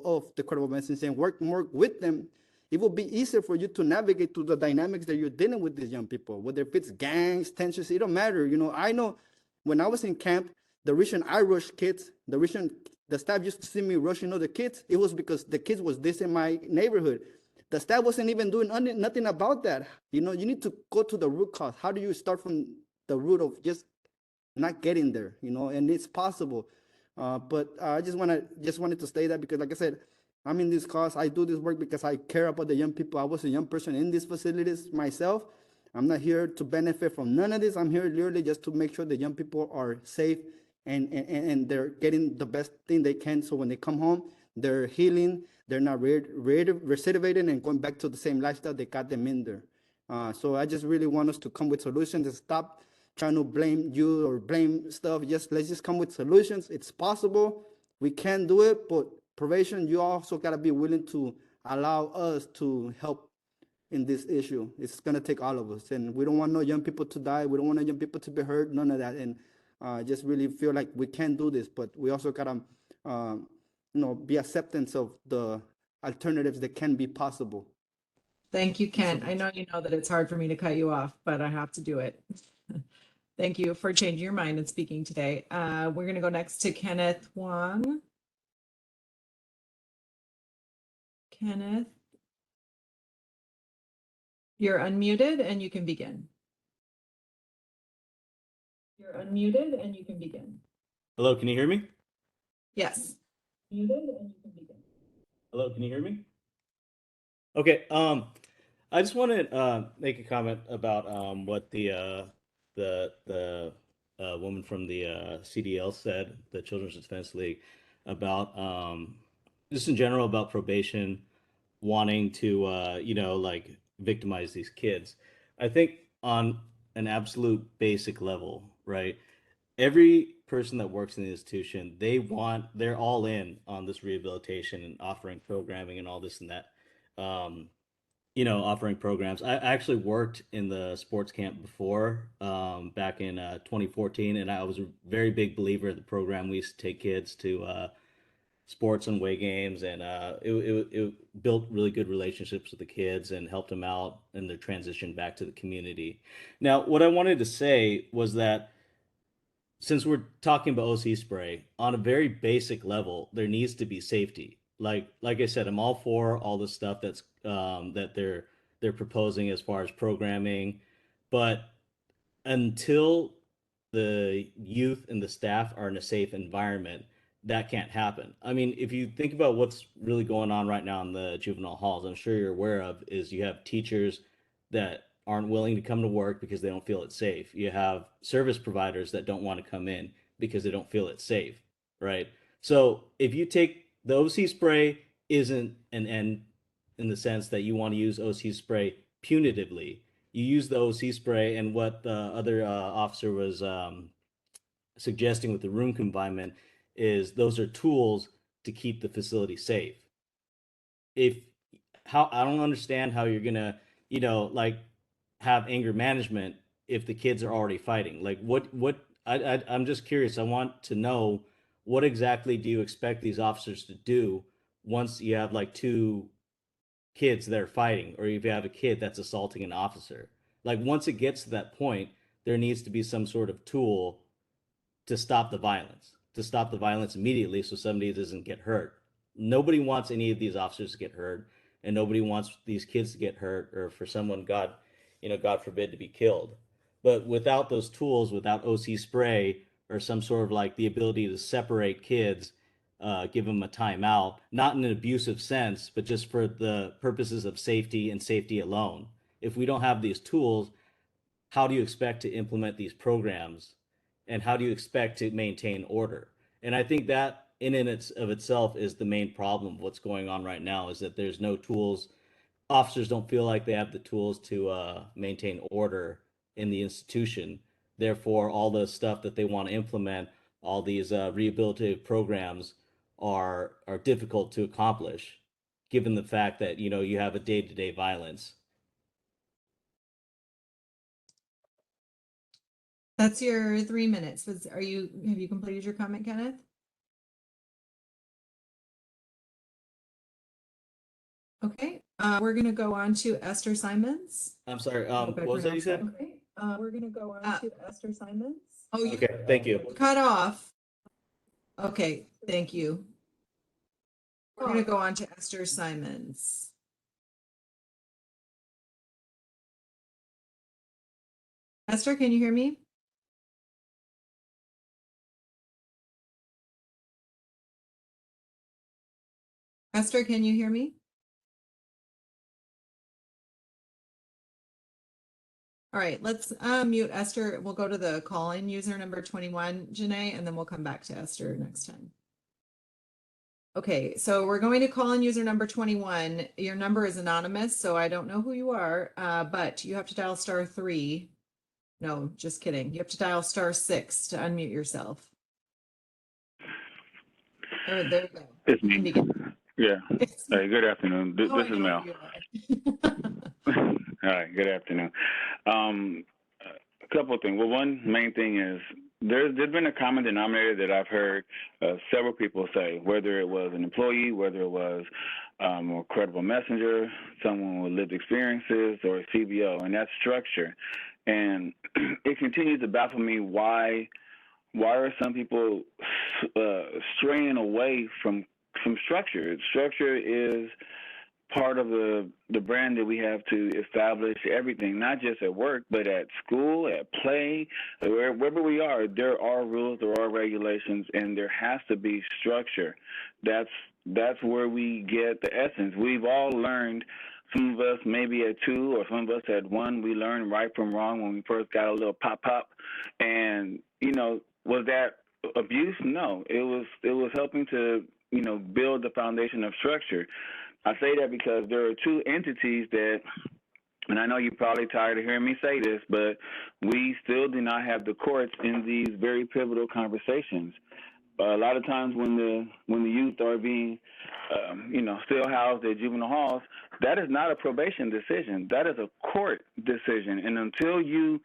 of the credible messages and work more with them, it will be easier for you to navigate through the dynamics that you're dealing with these young people, whether it's gangs, tensions, it don't matter. I know when I was in camp, the reason I rushed kids, the reason the staff used to see me rushing other kids, it was because the kids was this in my neighborhood. The staff wasn't even doing nothing about that. You need to go to the root cause. How do you start from the root of just not getting there? And it's possible. But I just wanted to say that because, like I said, I'm in this cause. I do this work because I care about the young people. I was a young person in these facilities myself. I'm not here to benefit from none of this. I'm here literally just to make sure the young people are safe and they're getting the best thing they can. So when they come home, they're healing. They're not recidivating and going back to the same lifestyle that got them in there. So I just really want us to come with solutions and stop trying to blame you or blame stuff. Let's just come with solutions. It's possible. We can do it, but probation, you also got to be willing to allow us to help in this issue. It's going to take all of us. And we don't want no young people to die. We don't want no young people to be hurt, none of that. And just really feel like we can do this, but we also got to, be acceptance of the alternatives that can be possible. Thank you, Kent. I know you know that it's hard for me to cut you off, but I have to do it. Thank you for changing your mind and speaking today. We're going to go next to Kenneth Wong. Kenneth, you're unmuted and you can begin. You're unmuted and you can begin. Hello, can you hear me? Yes. Muted and you can begin. Hello, can you hear me? Okay, I just want to make a comment about what the woman from the CDL said, the Children's Defense League, about just in general about probation. wanting to, like victimize these kids. I think on an absolute basic level, right? Every person that works in the institution, they're all in on this rehabilitation and offering programming and all this and that. Um, offering programs. I actually worked in the sports camp before, back in 2014, and I was a very big believer in the program. We used to take kids to sports and away games, and it built really good relationships with the kids and helped them out in their transition back to the community. Now, what I wanted to say was that since we're talking about OC spray, on a very basic level, there needs to be safety. Like I said, I'm all for all the stuff that they're proposing as far as programming, but until the youth and the staff are in a safe environment, that can't happen. I mean, if you think about what's really going on right now in the juvenile halls, I'm sure you're aware of, is you have teachers that aren't willing to come to work because they don't feel it's safe. You have service providers that don't want to come in because they don't feel it's safe, right? So if you take the OC spray isn't an end in the sense that you want to use OC spray punitively. You use the OC spray, and what the other officer was suggesting with the room confinement is those are tools to keep the facility safe. I don't understand how you're gonna, like have anger management if the kids are already fighting. Like I'm just curious. I want to know what exactly do you expect these officers to do once you have like two kids that are fighting, or if you have a kid that's assaulting an officer. Like once it gets to that point, there needs to be some sort of tool to stop the violence immediately so somebody doesn't get hurt. Nobody wants any of these officers to get hurt, and nobody wants these kids to get hurt or for someone, God forbid, to be killed. But without those tools, without OC spray or some sort of like the ability to separate kids, give them a timeout, not in an abusive sense, but just for the purposes of safety and safety alone. If we don't have these tools, how do you expect to implement these programs, and how do you expect to maintain order? And I think that in and of itself is the main problem of what's going on right now, is that there's no tools. Officers don't feel like they have the tools to maintain order in the institution. Therefore, all the stuff that they want to implement, all these rehabilitative programs are difficult to accomplish, given the fact that you have a day-to-day violence. That's your 3 minutes. Have you completed your comment, Kenneth? Okay, we're gonna go on to Esther Simons. I'm sorry, Hope I what was that you pronounced said? Okay, we're gonna go on to Esther Simons. Oh, you Okay, thank you. cut off. Okay, thank you. We're gonna go on to Esther Simons. Esther, can you hear me? Esther, can you hear me? All right, let's mute Esther. We'll go to the call-in user number 21, Janae, and then we'll come back to Esther next time. Okay, so we're going to call in user number 21. Your number is anonymous, so I don't know who you are, but you have to dial *3. No, just kidding. You have to dial *6 to unmute yourself. Oh, there we go. It's me. Yeah. Hey, good afternoon. This is Mel. All right. Good afternoon. A couple of things. Well, one main thing is there's been a common denominator that I've heard several people say, whether it was an employee, whether it was a credible messenger, someone with lived experiences, or a CBO, and that's structure. And it continues to baffle me why are some people straying away from structure? Structure is part of the brand that we have to establish everything, not just at work, but at school, at play, wherever we are. There are rules, there are regulations, and there has to be structure. That's where we get the essence. We've all learned. Some of us maybe at 2, or some of us at 1. We learned right from wrong when we first got a little pop, and was that abuse? No, it was helping to build the foundation of structure. I say that because there are two entities that, and I know you're probably tired of hearing me say this, but we still do not have the courts in these very pivotal conversations. A lot of times when the youth are being, still housed at juvenile halls, that is not a probation decision. That is a court decision. And until you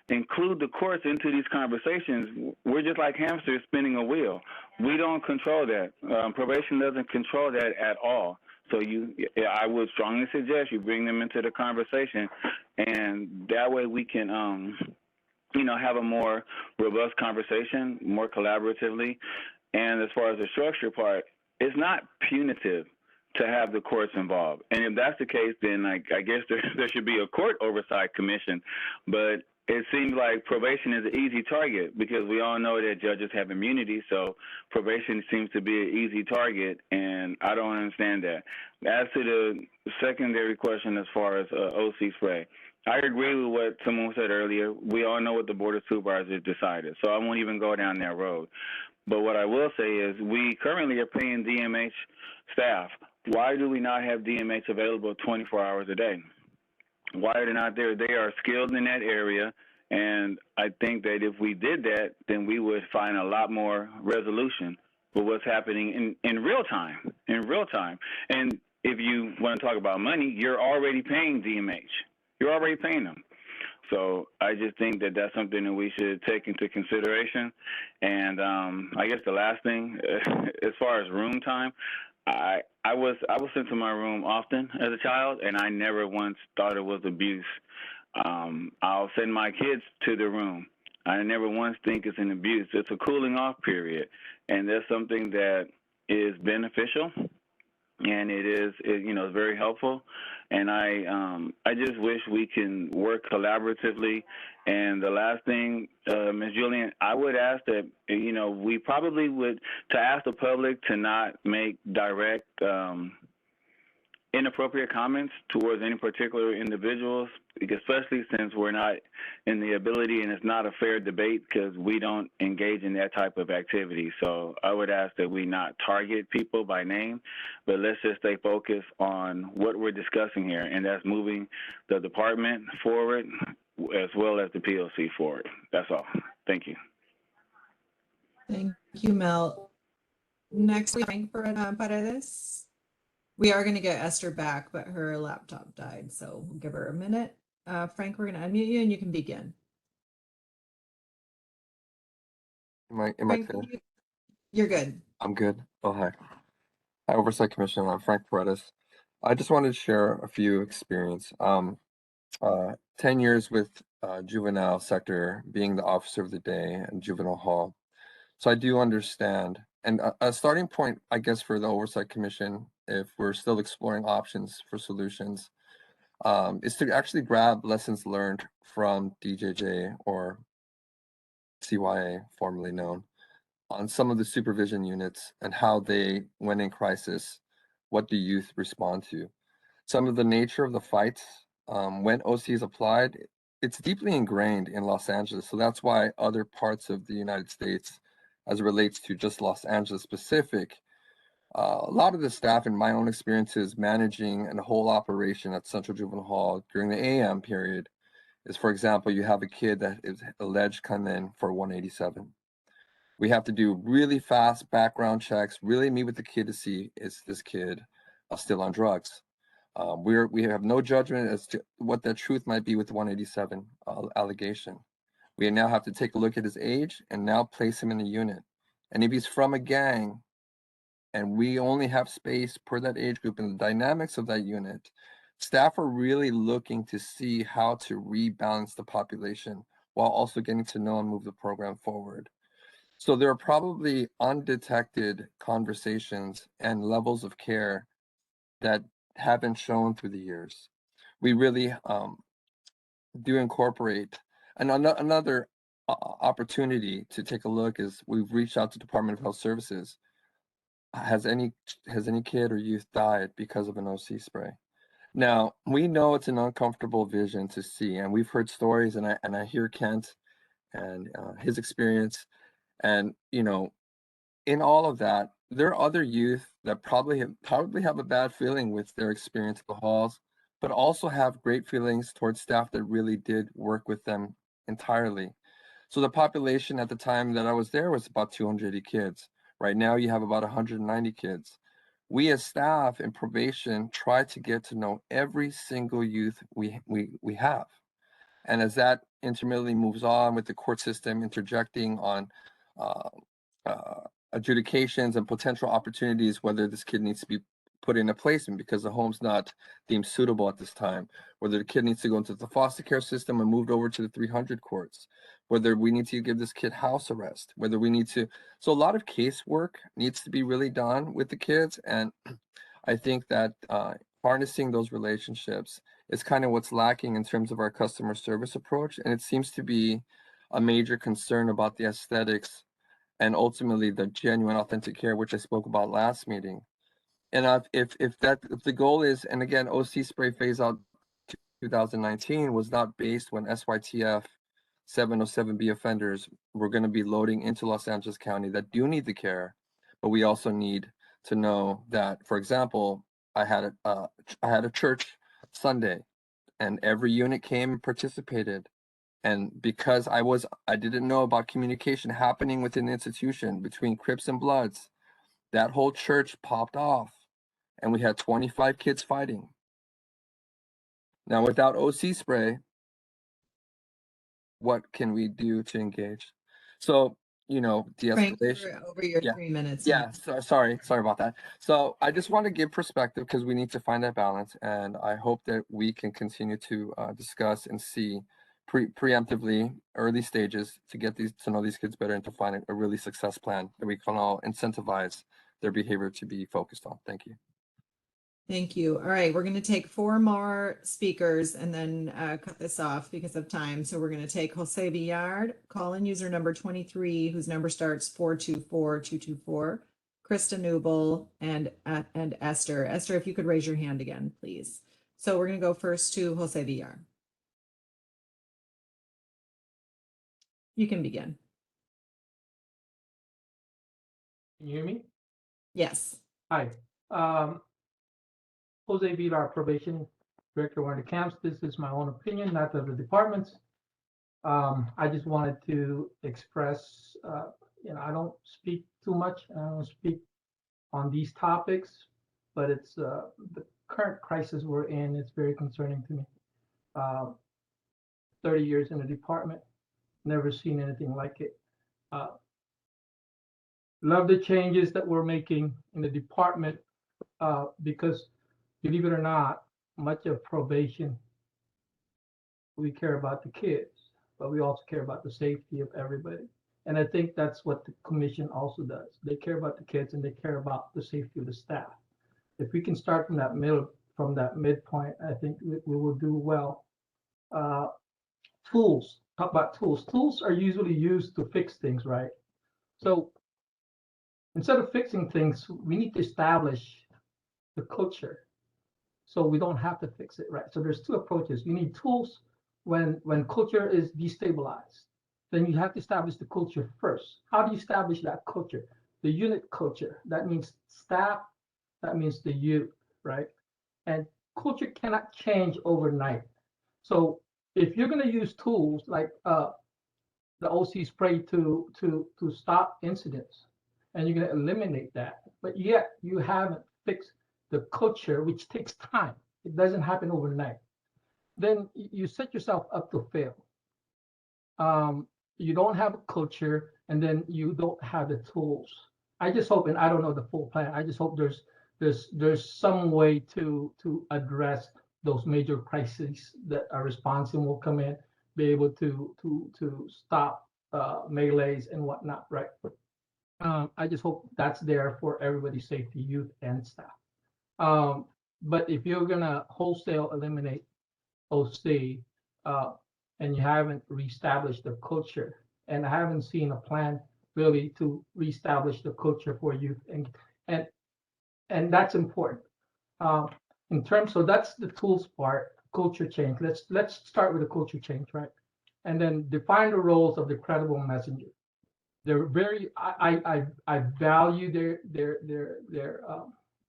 include the courts into these conversations, we're just like hamsters spinning a wheel. We don't control that. Probation doesn't control that at all. So I would strongly suggest you bring them into the conversation, and that way we can, have a more robust conversation, more collaboratively. And as far as the structure part, it's not punitive to have the courts involved. And if that's the case, then I guess there should be a court oversight commission. But it seems like probation is an easy target because we all know that judges have immunity, so probation seems to be an easy target, and I don't understand that. As to the secondary question as far as OC spray, I agree with what someone said earlier. We all know what the Board of Supervisors decided, so I won't even go down that road. But what I will say is we currently are paying DMH staff. Why do we not have DMH available 24 hours a day? Why are they not there? They are skilled in that area, and I think that if we did that, then we would find a lot more resolution for what's happening in real time, And if you want to talk about money, you're already paying DMH. You're already paying them. So I just think that that's something that we should take into consideration. And I guess the last thing, as far as room time, I was sent to my room often as a child, and I never once thought it was abuse. I'll send my kids to the room. I never once think it's an abuse. It's a cooling off period, and that's something that is beneficial, and it's very helpful. And I just wish we can work collaboratively. And the last thing, Ms. Julian, I would ask that, we probably would, to ask the public to not make direct inappropriate comments towards any particular individuals, especially since we're not in the ability, and it's not a fair debate because we don't engage in that type of activity. So I would ask that we not target people by name, but let's just stay focused on what we're discussing here, and that's moving the department forward as well as the PLC forward. That's all. Thank you. Thank you, Mel. Next, Frank Paredes. We are going to get Esther back, but her laptop died, so we'll give her a minute. Frank, we're going to unmute you and you can begin. Am I Frank, clear? you're good. I'm good. Oh, hi. Hi, Oversight Commission. I'm Frank Paredes. I just wanted to share a few experience. 10 years with juvenile sector, being the officer of the day and juvenile hall. So I do understand. And a starting point, I guess, for the Oversight Commission, if we're still exploring options for solutions, is to actually grab lessons learned from DJJ or CYA, formerly known, on some of the supervision units and how they, when in crisis, what do youth respond to? Some of the nature of the fights, when OC is applied, it's deeply ingrained in Los Angeles. So that's why other parts of the United States, as it relates to just Los Angeles specific, a lot of the staff, in my own experiences, managing a whole operation at Central Juvenile Hall during the AM period is, for example, you have a kid that is alleged come in for 187. We have to do really fast background checks, really meet with the kid to see, is this kid still on drugs? We have no judgment as to what the truth might be with the 187 allegation. We now have to take a look at his age and now place him in a unit. And if he's from a gang and we only have space per that age group and the dynamics of that unit, staff are really looking to see how to rebalance the population while also getting to know and move the program forward. So there are probably undetected conversations and levels of care that have been shown through the years. We really do incorporate. And another opportunity to take a look is we've reached out to Department of Health Services. Has any kid or youth died because of an OC spray? Now, we know it's an uncomfortable vision to see, and we've heard stories, and I hear Kent and his experience. And, in all of that, there are other youth that probably have a bad feeling with their experience at the halls, but also have great feelings towards staff that really did work with them entirely. So the population at the time that I was there was about 280 kids. Right now you have about 190 kids. We as staff and probation try to get to know every single youth we have. And as that intermittently moves on with the court system interjecting on adjudications and potential opportunities, whether this kid needs to be put in a placement because the home's not deemed suitable at this time, whether the kid needs to go into the foster care system and moved over to the 300 courts, whether we need to give this kid house arrest, whether we need to, so a lot of casework needs to be really done with the kids. And I think that harnessing those relationships is kind of what's lacking in terms of our customer service approach. And it seems to be a major concern about the aesthetics and ultimately the genuine authentic care, which I spoke about last meeting. And if the goal is, and again, OC spray phase out 2019 was not based when SYTF 707B offenders were going to be loading into Los Angeles County that do need the care, but we also need to know that, for example, I had a church Sunday, and every unit came and participated. And because I didn't know about communication happening within the institution between Crips and Bloods, that whole church popped off, and we had 25 kids fighting. Now, without OC spray, what can we do to engage? So, Frank, de-escalation. you're over your Yeah. 3 minutes. Yeah, sorry about that. So I just want to give perspective because we need to find that balance, and I hope that we can continue to discuss and see preemptively early stages to get to know these kids better and to find a really success plan that we can all incentivize their behavior to be focused on. Thank you. Thank you. All right, we're going to take 4 more speakers and then cut this off because of time. So we're going to take Jose Villard, call-in user number 23, whose number starts 424224, Krista Newble, and Esther. Esther, if you could raise your hand again, please. So we're going to go first to Jose Villard. You can begin. Can you hear me? Yes. Hi. Jose Villar, Probation Director, one of the camps. This is my own opinion, not of the department's. I just wanted to express, I don't speak too much. I don't speak on these topics, but it's the current crisis we're in. It's very concerning to me. 30 years in the department, never seen anything like it. Love the changes that we're making in the department because, believe it or not, much of probation, we care about the kids, but we also care about the safety of everybody. And I think that's what the commission also does. They care about the kids and they care about the safety of the staff. If we can start from that midpoint, I think we will do well. Tools, talk about tools. Tools are usually used to fix things, right? So instead of fixing things, we need to establish the culture so we don't have to fix it, right? So there's 2 approaches. You need tools when culture is destabilized. Then you have to establish the culture first. How do you establish that culture? The unit culture. That means staff, that means the youth, right? And culture cannot change overnight. So if you're going to use tools like the OC spray to stop incidents, and you're going to eliminate that, but yet you haven't fixed the culture, which takes time. It doesn't happen overnight. Then you set yourself up to fail. You don't have a culture, and then you don't have the tools. I just hope, and I don't know the full plan, I just hope there's some way to address those major crises that our response team will come in, be able to stop melees and whatnot, right? I just hope that's there for everybody's safety, youth and staff. But if you're gonna wholesale eliminate OC and you haven't reestablished the culture, and I haven't seen a plan really to reestablish the culture for youth, and that's important. In terms, so that's the tools part, culture change. Let's start with the culture change, right? And then define the roles of the credible messenger. they're very, I value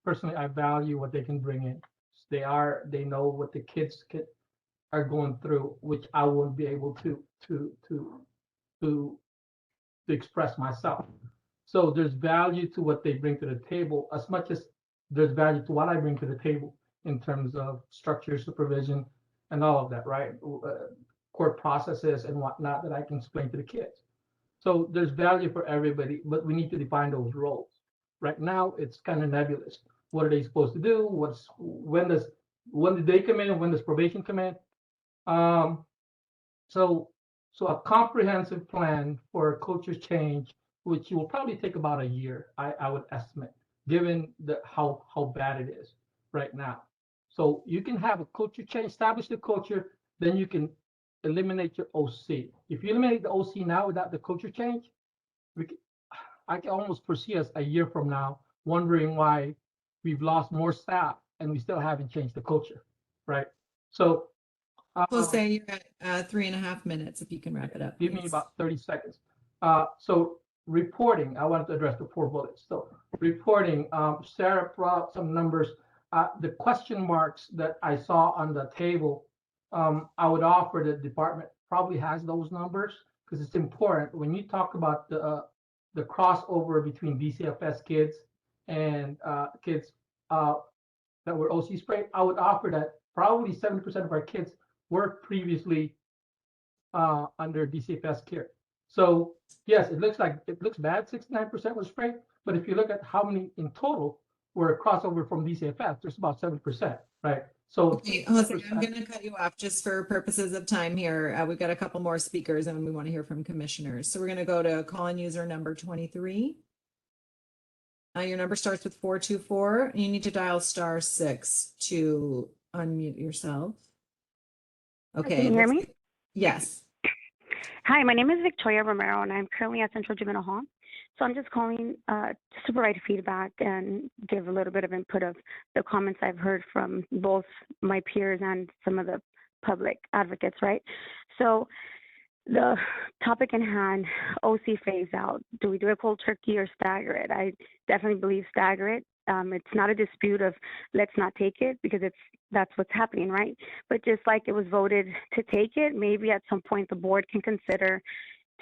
personally, I value what they can bring in. They know what the kids are going through, which I won't be able to express myself. So there's value to what they bring to the table as much as there's value to what I bring to the table in terms of structure, supervision, and all of that, right? Court processes and whatnot that I can explain to the kids. So there's value for everybody, but we need to define those roles. Right now, it's kind of nebulous. What are they supposed to do? When did they come in? When does probation come in? So a comprehensive plan for culture change, which will probably take about a year, I would estimate, given how bad it is right now. So you can have a culture change, establish the culture, then you can eliminate your OC. If you eliminate the OC now without the culture change, I can almost foresee us a year from now wondering why we've lost more staff and we still haven't changed the culture, right? So We'll say you're at 3.5 minutes if you can wrap it up. give me please. about 30 seconds. So reporting, I wanted to address the 4 bullets. So reporting, Sarah brought some numbers. The question marks that I saw on the table, I would offer the department probably has those numbers because it's important when you talk about the crossover between DCFS kids and kids that were OC sprayed. I would offer that probably 70% of our kids were previously under DCFS care. So yes, it looks bad. 69% was sprayed, but if you look at how many in total were crossover from DCFS, there's about 7%, right? So Okay, Jose, I'm going to cut you off just for purposes of time here. We've got a couple more speakers and we want to hear from commissioners. So we're going to go to call-in user number 23. Your number starts with 424. You need to dial *6 to unmute yourself. Okay. Can you hear me? Yes. Hi, my name is Victoria Romero, and I'm currently at Central Juvenile Hall. So I'm just calling to provide feedback and give a little bit of input of the comments I've heard from both my peers and some of the public advocates, right? So the topic in hand, OC phase out. Do we do it cold turkey or stagger it? I definitely believe stagger it. It's not a dispute of let's not take it because that's what's happening, right? But just like it was voted to take it, maybe at some point the board can consider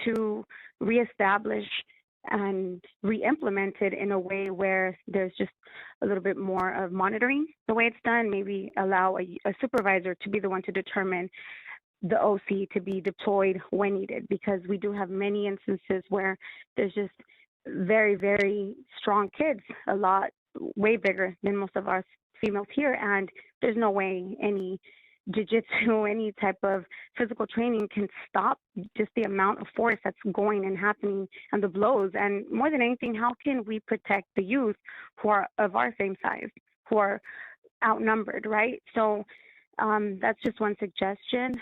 to reestablish and re-implement it in a way where there's just a little bit more of monitoring the way it's done, maybe allow a supervisor to be the one to determine the OC to be deployed when needed, because we do have many instances where there's just very, very strong kids, a lot way bigger than most of our females here, and there's no way any jiu-jitsu, any type of physical training can stop just the amount of force that's going and happening and the blows. And more than anything, how can we protect the youth who are of our same size, who are outnumbered, right? So that's just one suggestion.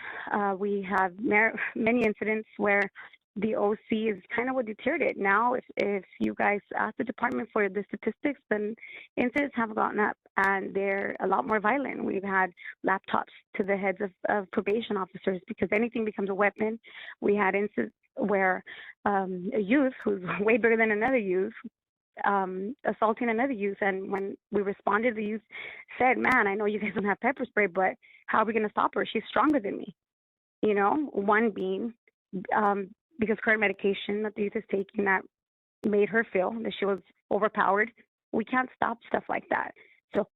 We have many incidents where the OC is kind of what deterred it. Now, if you guys ask the department for the statistics, then incidents have gotten up and they're a lot more violent. We've had laptops to the heads of probation officers because anything becomes a weapon. We had incidents where a youth who's way bigger than another youth assaulting another youth, and when we responded, the youth said, "Man, I know you guys don't have pepper spray, but how are we going to stop her? She's stronger than me." You know, one being because current medication that the youth is taking that made her feel that she was overpowered. We can't stop stuff like that. So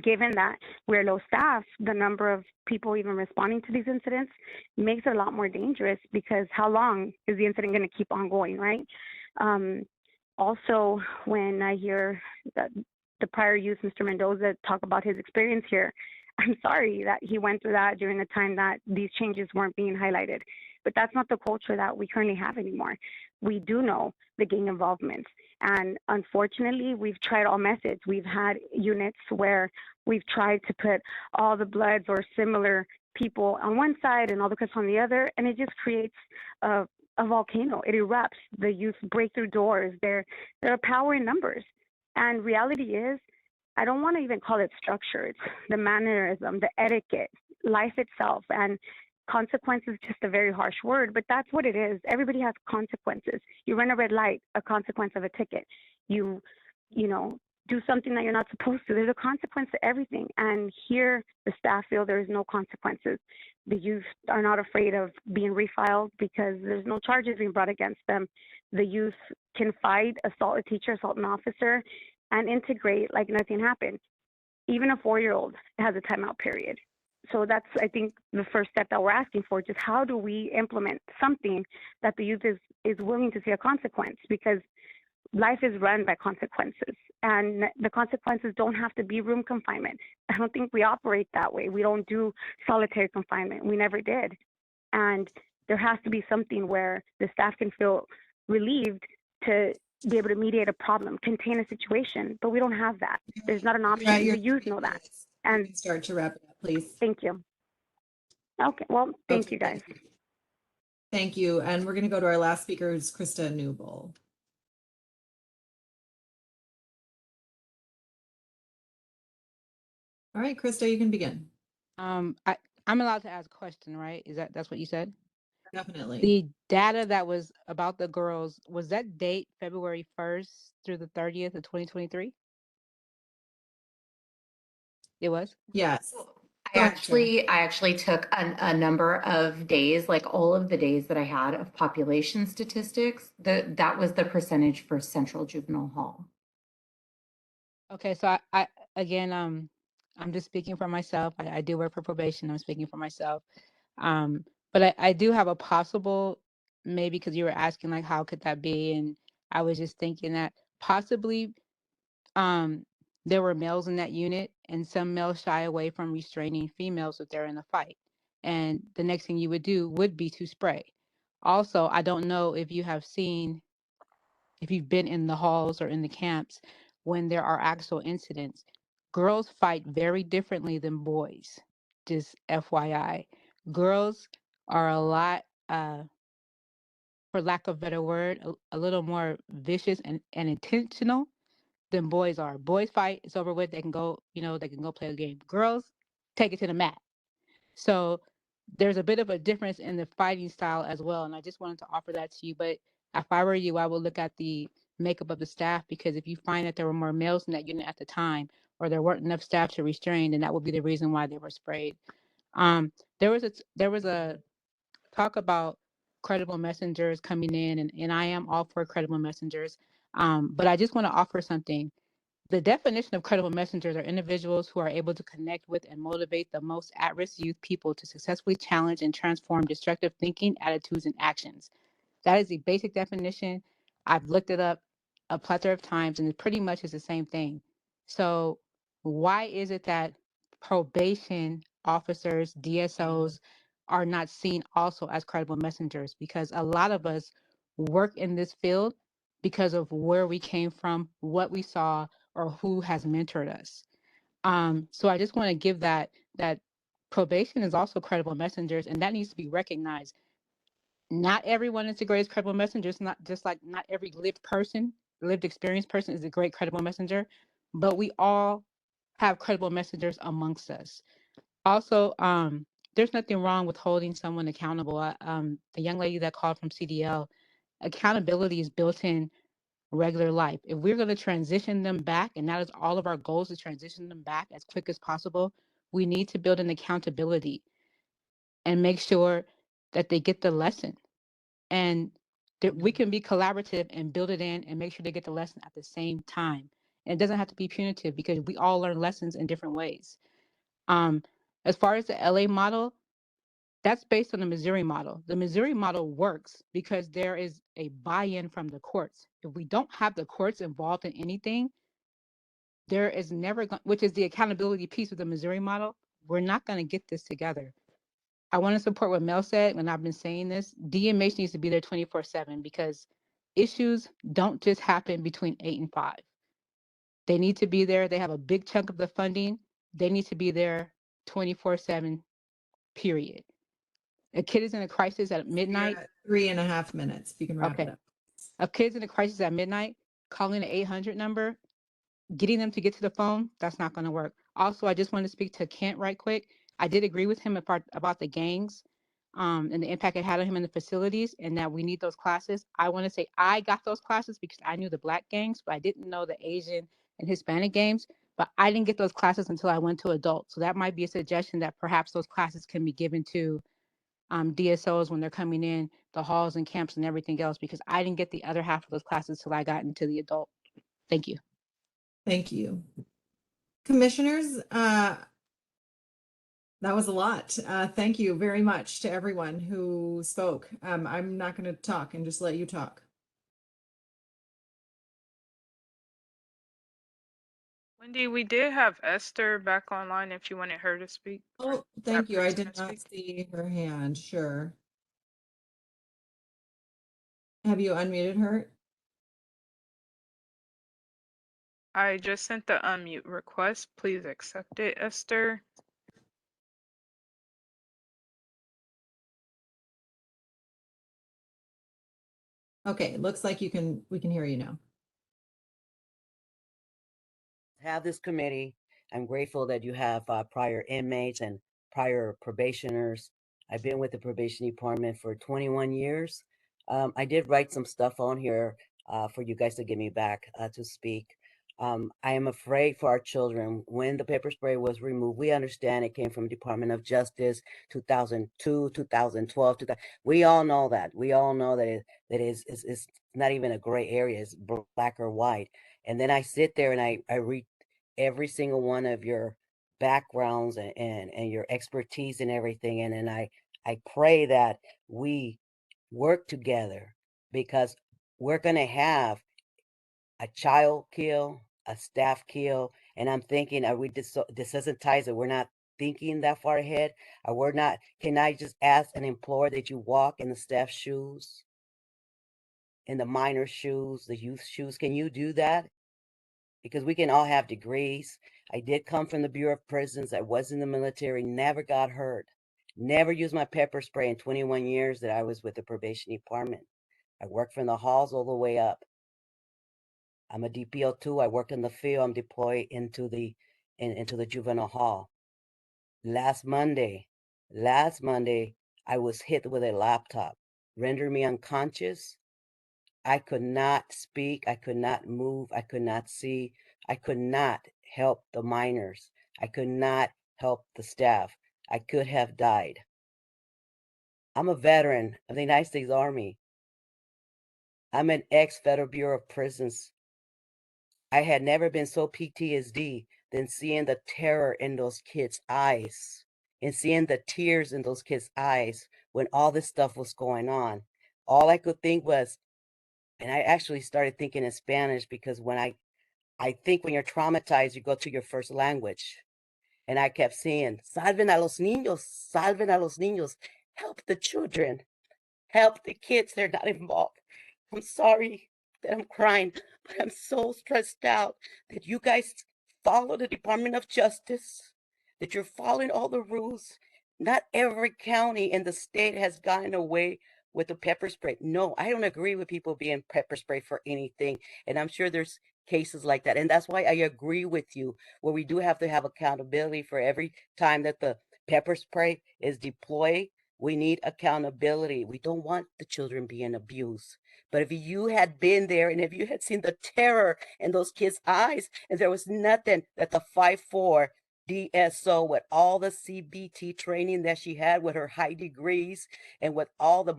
given that we're low staff, the number of people even responding to these incidents makes it a lot more dangerous, because how long is the incident going to keep on going, right? Also, when I hear the prior youth, Mr. Mendoza, talk about his experience here, I'm sorry that he went through that during the time that these changes weren't being highlighted. But that's not the culture that we currently have anymore. We do know the gang involvement. And unfortunately, we've tried all methods. We've had units where we've tried to put all the Bloods or similar people on one side and all the Crips on the other, and it just creates a volcano. It erupts. The youth break through doors. There are power in numbers. And reality is, I don't want to even call it structure. It's the mannerism, the etiquette, life itself. And consequence is just a very harsh word, but that's what it is. Everybody has consequences. You run a red light, a consequence of a ticket. You know, do something that you're not supposed to. There's a consequence to everything. And here, the staff feel there is no consequences. The youth are not afraid of being refiled because there's no charges being brought against them. The youth can fight, assault a teacher, assault an officer, and integrate like nothing happened. Even a 4-year-old has a timeout period. So that's, I think, the first step that we're asking for, just how do we implement something that the youth is willing to see a consequence? Because life is run by consequences, and the consequences don't have to be room confinement. I don't think we operate that way. We don't do solitary confinement. We never did. And there has to be something where the staff can feel relieved to be able to mediate a problem, contain a situation, but we don't have that. There's not an option. You're The youth know that. And start to wrap it up, please. thank you. Okay, well, thank you guys. Thank you. And we're going to go to our last speaker, who's Krista Newble. All right, Krista, you can begin. I'm allowed to ask a question, right? That's what you said? Definitely. The data that was about the girls, was that date February 1st through the 30th of 2023? It was? Yes. I actually took a number of days, like all of the days that I had of population statistics. That was the percentage for Central Juvenile Hall. Okay, so I again, I'm just speaking for myself. I do work for probation. I'm speaking for myself. But I do have a possible, maybe because you were asking like, how could that be? And I was just thinking that possibly there were males in that unit, and some males shy away from restraining females if they're in a fight. And the next thing you would do would be to spray. Also, I don't know if you have seen, if you've been in the halls or in the camps when there are actual incidents. Girls fight very differently than boys, just FYI. Girls are a lot, for lack of a better word, a little more vicious and intentional than boys are. Boys fight, it's over with, they can go, they can go play a game. Girls take it to the mat. So there's a bit of a difference in the fighting style as well. And I just wanted to offer that to you. But if I were you, I would look at the makeup of the staff, because if you find that there were more males in that unit at the time, or there weren't enough staff to restrain, then that would be the reason why they were sprayed. There was a talk about credible messengers coming in, and I am all for credible messengers. But I just want to offer something. The definition of credible messengers are individuals who are able to connect with and motivate the most at-risk youth people to successfully challenge and transform destructive thinking, attitudes, and actions. That is the basic definition. I've looked it up a plethora of times, and it pretty much is the same thing. So why is it that probation officers, DSOs, are not seen also as credible messengers? Because a lot of us work in this field because of where we came from, what we saw, or who has mentored us. So I just want to give that probation is also credible messengers, and that needs to be recognized. Not everyone is the greatest credible messenger. It's not just like not every lived experience person is a great credible messenger, but we all have credible messengers amongst us. Also, there's nothing wrong with holding someone accountable. The young lady that called from CDL, accountability is built in regular life. If we're going to transition them back, and that is all of our goals, to transition them back as quick as possible, we need to build an accountability and make sure that they get the lesson. And that we can be collaborative and build it in and make sure they get the lesson at the same time. And it doesn't have to be punitive, because we all learn lessons in different ways. As far as the LA model, that's based on the Missouri model. The Missouri model works because there is a buy-in from the courts. If we don't have the courts involved in anything, there is never going, which is the accountability piece of the Missouri model, we're not going to get this together. I want to support what Mel said, and I've been saying this. DMH needs to be there 24/7, because issues don't just happen between 8 and 5. They need to be there. They have a big chunk of the funding. They need to be there 24/7, period. A kid is in a crisis at midnight. 3.5 minutes. You can wrap it up. A kid's in a crisis at midnight, calling the 800 number, getting them to get to the phone, that's not going to work. Also, I just want to speak to Kent right quick. I did agree with him about the gangs. and the impact it had on him in the facilities, and that we need those classes. I want to say I got those classes because I knew the Black gangs, but I didn't know the Asian and Hispanic gangs. But I didn't get those classes until I went to adult. So that might be a suggestion that perhaps those classes can be given to DSOs when they're coming in, the halls and camps and everything else, because I didn't get the other half of those classes till I got into the adult. Thank you. Thank you. Commissioners, that was a lot. Thank you very much to everyone who spoke. I'm not going to talk and just let you talk. Wendy, we did have Esther back online if you wanted her to speak. Oh, thank you. I did not see her hand. Sure. Have you unmuted her? I just sent the unmute request. Please accept it, Esther. Okay, looks like we can hear you now. Have this committee. I'm grateful that you have prior inmates and prior probationers. I've been with the probation department for 21 years. I did write some stuff on here for you guys to get me back to speak. I am afraid for our children. When the pepper spray was removed, we understand it came from Department of Justice, 2002, 2012. We all know that. We all know that it's not even a gray area. It's black or white. And then I sit there and I read every single one of your backgrounds and your expertise and everything. And then I pray that we work together, because we're going to have a child kill, a staff kill. And I'm thinking, are we desensitized that we're not thinking that far ahead? Or we're not, can I just ask and implore that you walk in the staff shoes, in the minor shoes, the youth shoes? Can you do that? Because we can all have degrees. I did come from the Bureau of Prisons. I was in the military, never got hurt, never used my pepper spray in 21 years that I was with the probation department. I worked from the halls all the way up. I'm a DPO2. I worked in the field. I'm deployed into the juvenile hall. Last Monday, I was hit with a laptop, rendered me unconscious. I could not speak. I could not move. I could not see. I could not help the minors. I could not help the staff. I could have died. I'm a veteran of the United States Army. I'm an ex-Federal Bureau of Prisons. I had never been so PTSD than seeing the terror in those kids' eyes and seeing the tears in those kids' eyes when all this stuff was going on. All I could think was, and I actually started thinking in Spanish, because when I think when you're traumatized, you go to your first language. And I kept saying, salven a los niños, salven a los niños, help the children, help the kids, they're not involved. I'm sorry that I'm crying, but I'm so stressed out that you guys follow the Department of Justice, that you're following all the rules. Not every county in the state has gotten away with the pepper spray. No, I don't agree with people being pepper spray for anything. And I'm sure there's cases like that. And that's why I agree with you, where we do have to have accountability for every time that the pepper spray is deployed. We need accountability. We don't want the children being abused. But if you had been there and if you had seen the terror in those kids' eyes, and there was nothing that the 5'4" DSO with all the CBT training that she had with her high degrees and with all the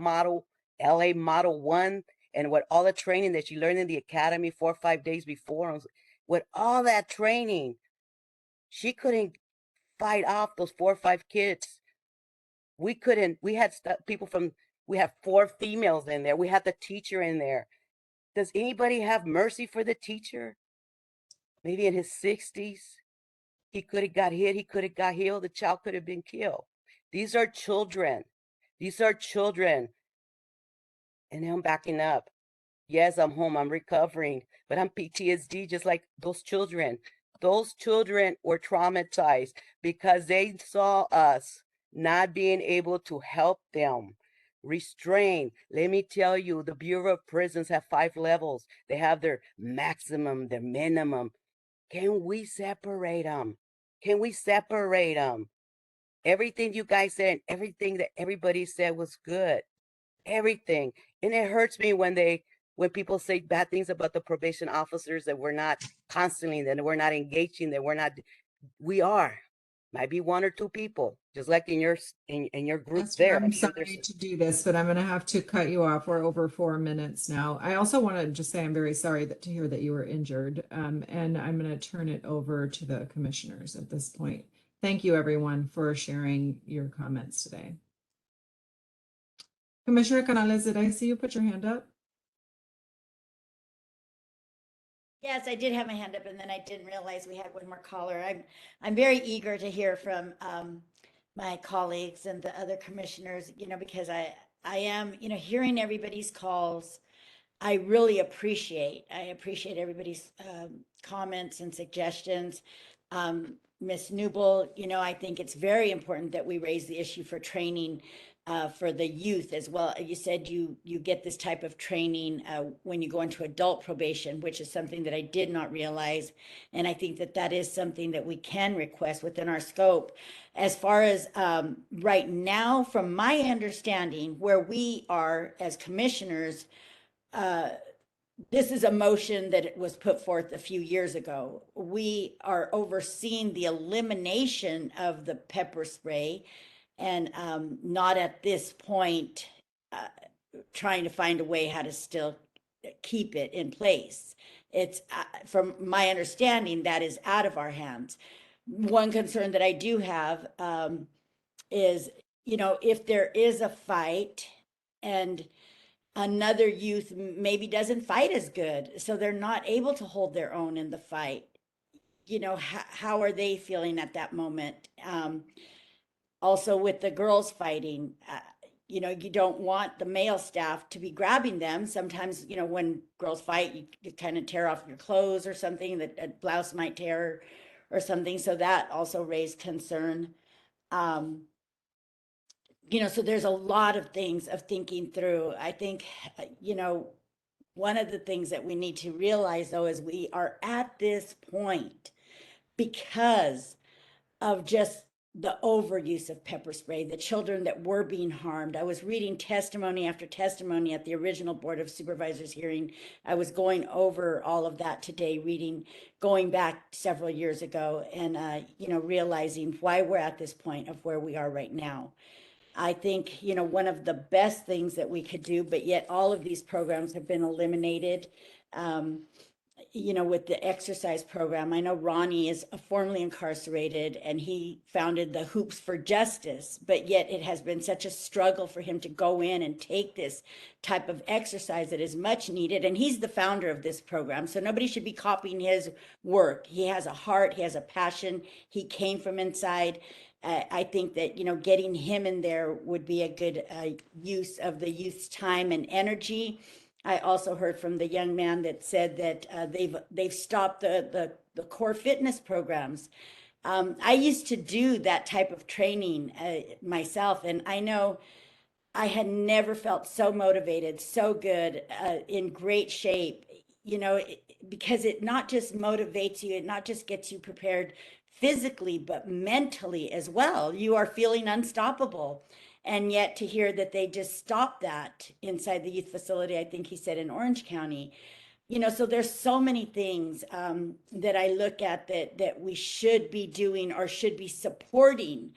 LA Model 1 and with all the training that she learned in the academy 4 or 5 days before, with all that training, she couldn't fight off those 4 or 5 kids. We couldn't, we had people from, we have 4 females in there. We had the teacher in there. Does anybody have mercy for the teacher? Maybe in his 60s. He could have got hit. He could have got healed. The child could have been killed. These are children. These are children. And I'm backing up. Yes, I'm home. I'm recovering. But I'm PTSD just like those children. Those children were traumatized because they saw us not being able to help them. Restrain. Let me tell you, the Bureau of Prisons have 5 levels. They have their maximum, their minimum. Can we separate them? Can we separate them? Everything you guys said, everything that everybody said was good. Everything. And it hurts me when people say bad things about the probation officers, that we're not constantly, that we're not engaging, that we're not. We are. Might be one or two people, just like in your group Esther, there. I'm I'm sure there's. sorry to do this, but I'm going to have to cut you off. We're over 4 minutes now. I also want to just say I'm very sorry to hear that you were injured, and I'm going to turn it over to the commissioners at this point. Thank you, everyone, for sharing your comments today. Commissioner Canales, did I see you put your hand up? Yes, I did have my hand up, and then I didn't realize we had one more caller. I'm very eager to hear from my colleagues and the other commissioners, because I am, hearing everybody's calls. I really appreciate everybody's comments and suggestions. Ms. Newble, I think it's very important that we raise the issue for training for the youth as well. You said you get this type of training when you go into adult probation, which is something that I did not realize. And I think that is something that we can request within our scope. As far as right now, from my understanding, where we are as commissioners, this is a motion that was put forth a few years ago. We are overseeing the elimination of the pepper spray, and not at this point trying to find a way how to still keep it in place. It's from my understanding, that is out of our hands. One concern that I do have is, if there is a fight and another youth maybe doesn't fight as good, so they're not able to hold their own in the fight, how are they feeling at that moment? Also with the girls fighting, you don't want the male staff to be grabbing them. Sometimes, when girls fight, you kind of tear off your clothes or something, that a blouse might tear or something. So that also raised concern. So there's a lot of things of thinking through. I think, one of the things that we need to realize, though, is we are at this point because of just the overuse of pepper spray, the children that were being harmed. I was reading testimony after testimony at the original Board of Supervisors hearing. I was going over all of that today, going back several years ago, and, realizing why we're at this point of where we are right now. I think, one of the best things that we could do, but yet all of these programs have been eliminated. With the exercise program, I know Ronnie is formerly incarcerated and he founded the Hoops for Justice, but yet it has been such a struggle for him to go in and take this type of exercise that is much needed. And he's the founder of this program, so nobody should be copying his work. He has a heart, he has a passion, he came from inside. I think that, getting him in there would be a good use of the youth's time and energy. I also heard from the young man that said that they've stopped the core fitness programs. I used to do that type of training myself, and I know I had never felt so motivated, so good, in great shape, because it not just motivates you, it not just gets you prepared physically, but mentally as well. You are feeling unstoppable. And yet to hear that they just stopped that inside the youth facility, I think he said in Orange County, so there's so many things that I look at that we should be doing or should be supporting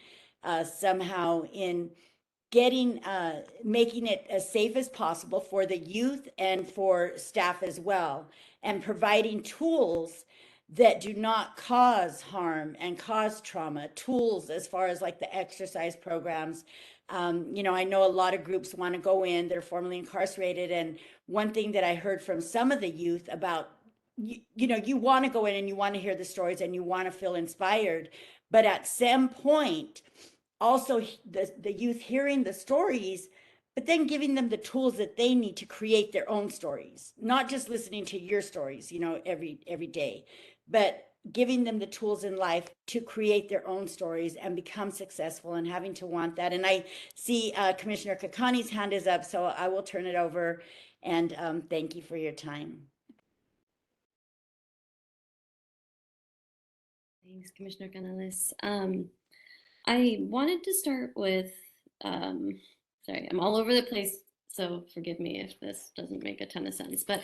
somehow in making it as safe as possible for the youth and for staff as well, and providing tools that do not cause harm and cause trauma, tools as far as like the exercise programs. I know a lot of groups want to go in, they're formerly incarcerated. And one thing that I heard from some of the youth about, you want to go in and you want to hear the stories and you want to feel inspired. But at some point, also the youth hearing the stories, but then giving them the tools that they need to create their own stories, not just listening to your stories, every day, but giving them the tools in life to create their own stories and become successful, and having to want that. And I see Commissioner Kakani's hand is up, so I will turn it over, and thank you for your time. Thanks, Commissioner Canales. I wanted to start with, sorry, I'm all over the place, so forgive me if this doesn't make a ton of sense, but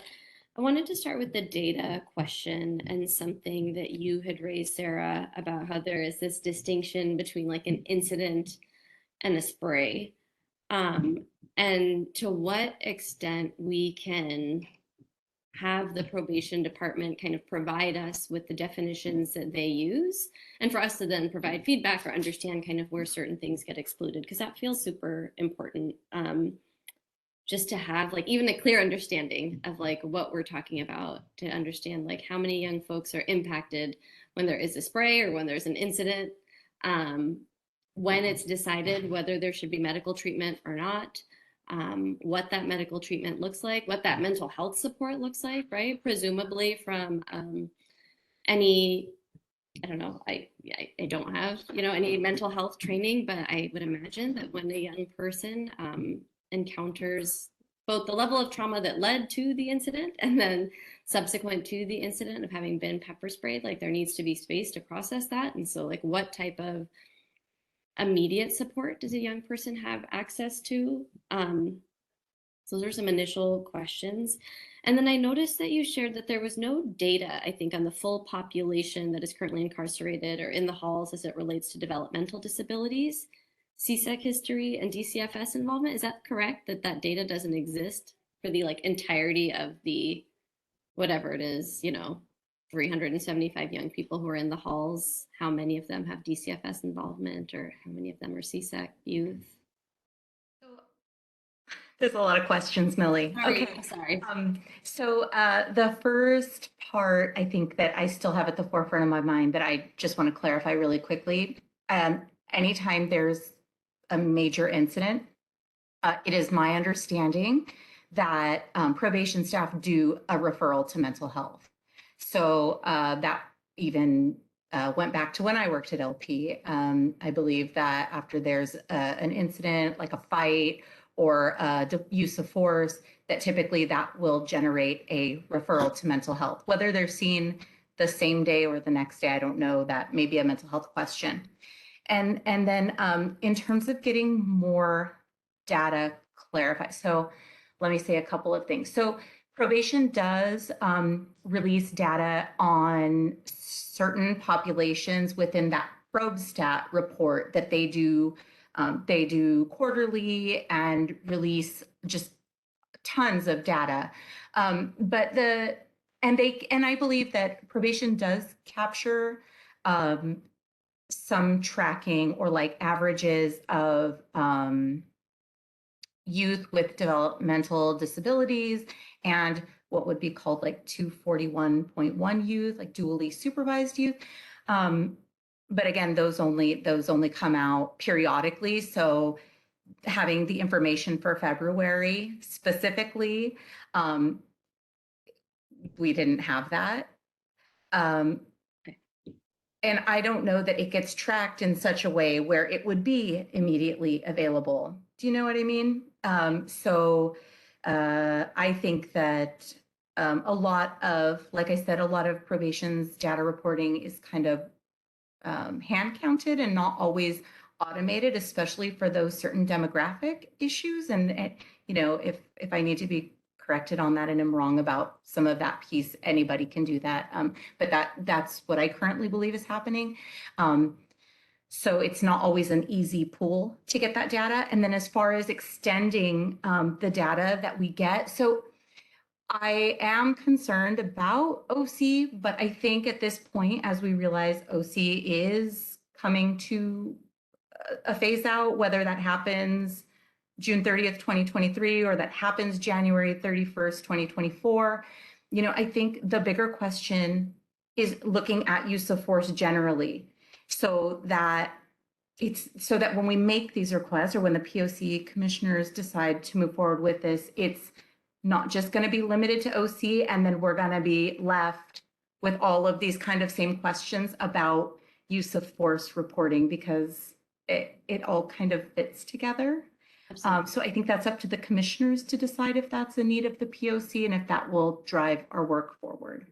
I wanted to start with the data question and something that you had raised, Sarah, about how there is this distinction between like an incident and a spray. And to what extent we can have the probation department kind of provide us with the definitions that they use, and for us to then provide feedback or understand kind of where certain things get excluded, because that feels super important. Just to have like even a clear understanding of like what we're talking about, to understand like how many young folks are impacted when there is a spray or when there's an incident, when it's decided whether there should be medical treatment or not, what that medical treatment looks like, what that mental health support looks like, right? Presumably from any, I don't know, I don't have, you know, any mental health training, but I would imagine that when a young person encounters both the level of trauma that led to the incident and then subsequent to the incident of having been pepper sprayed, like there needs to be space to process that. And so like what type of immediate support does a young person have access to? So those are some initial questions. And then I noticed that you shared that there was no data, I think, on the full population that is currently incarcerated or in the halls as it relates to developmental disabilities, CSEC history, and DCFS involvement. Is that correct, that that data doesn't exist for the like entirety of the, whatever it is, you know, 375 young people who are in the halls? How many of them have DCFS involvement, or how many of them are CSEC youth? There's a lot of questions, Millie. Sorry, Okay. I'm sorry. So the first part, I think that I still have at the forefront of my mind that I just want to clarify really quickly. Anytime there's a major incident, it is my understanding that probation staff do a referral to mental health. So that even went back to when I worked at LP. I believe that after there's an incident, like a fight or use of force, that typically that will generate a referral to mental health. Whether they're seen the same day or the next day, I don't know. That may be a mental health question. And then in terms of getting more data clarified, so let me say a couple of things. So probation does release data on certain populations within that ProbStat report that they do quarterly and release just tons of data. And I believe that probation does capture some tracking or like averages of youth with developmental disabilities and what would be called like 241.1 youth, like dually supervised youth. But again, those only come out periodically. So having the information for February specifically, we didn't have that. And I don't know that it gets tracked in such a way where it would be immediately available. Do you know what I mean? So I think that a lot of, like I said, a lot of probation's data reporting is kind of hand counted and not always automated, especially for those certain demographic issues. And you know, if I need to be corrected on that and I'm wrong about some of that piece, anybody can do that. But that's what I currently believe is happening. So it's not always an easy pool to get that data. And then as far as extending the data that we get, so I am concerned about OC, but I think at this point, as we realize OC is coming to a phase out, whether that happens June 30th, 2023, or that happens January 31st, 2024, you know, I think the bigger question is looking at use of force generally, so that when we make these requests or when the POC commissioners decide to move forward with this, it's not just going to be limited to OC, and then we're going to be left with all of these kind of same questions about use of force reporting, because it all kind of fits together. So I think that's up to the commissioners to decide if that's a need of the POC and if that will drive our work forward.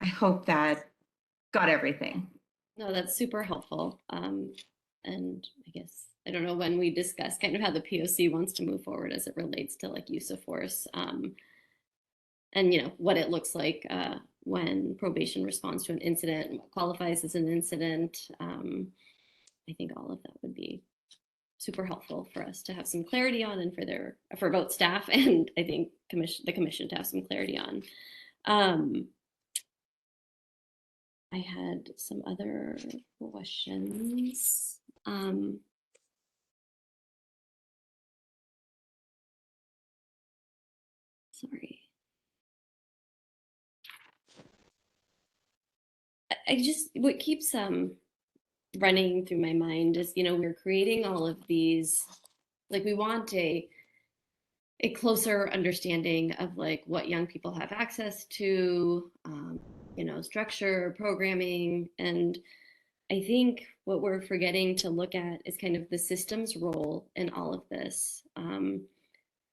I hope that got everything. No, that's super helpful. And I guess I don't know when we discuss kind of how the POC wants to move forward as it relates to like use of force, and you know what it looks like when probation responds to an incident and what qualifies as an incident. I think all of that would be super helpful for us to have some clarity on, and for both staff and I think the commission to have some clarity on. I had some other questions. Sorry. I just, what keeps running through my mind is, you know, we're creating all of these, like we want a closer understanding of like what young people have access to, you know, structure, programming. And I think what we're forgetting to look at is kind of the system's role in all of this.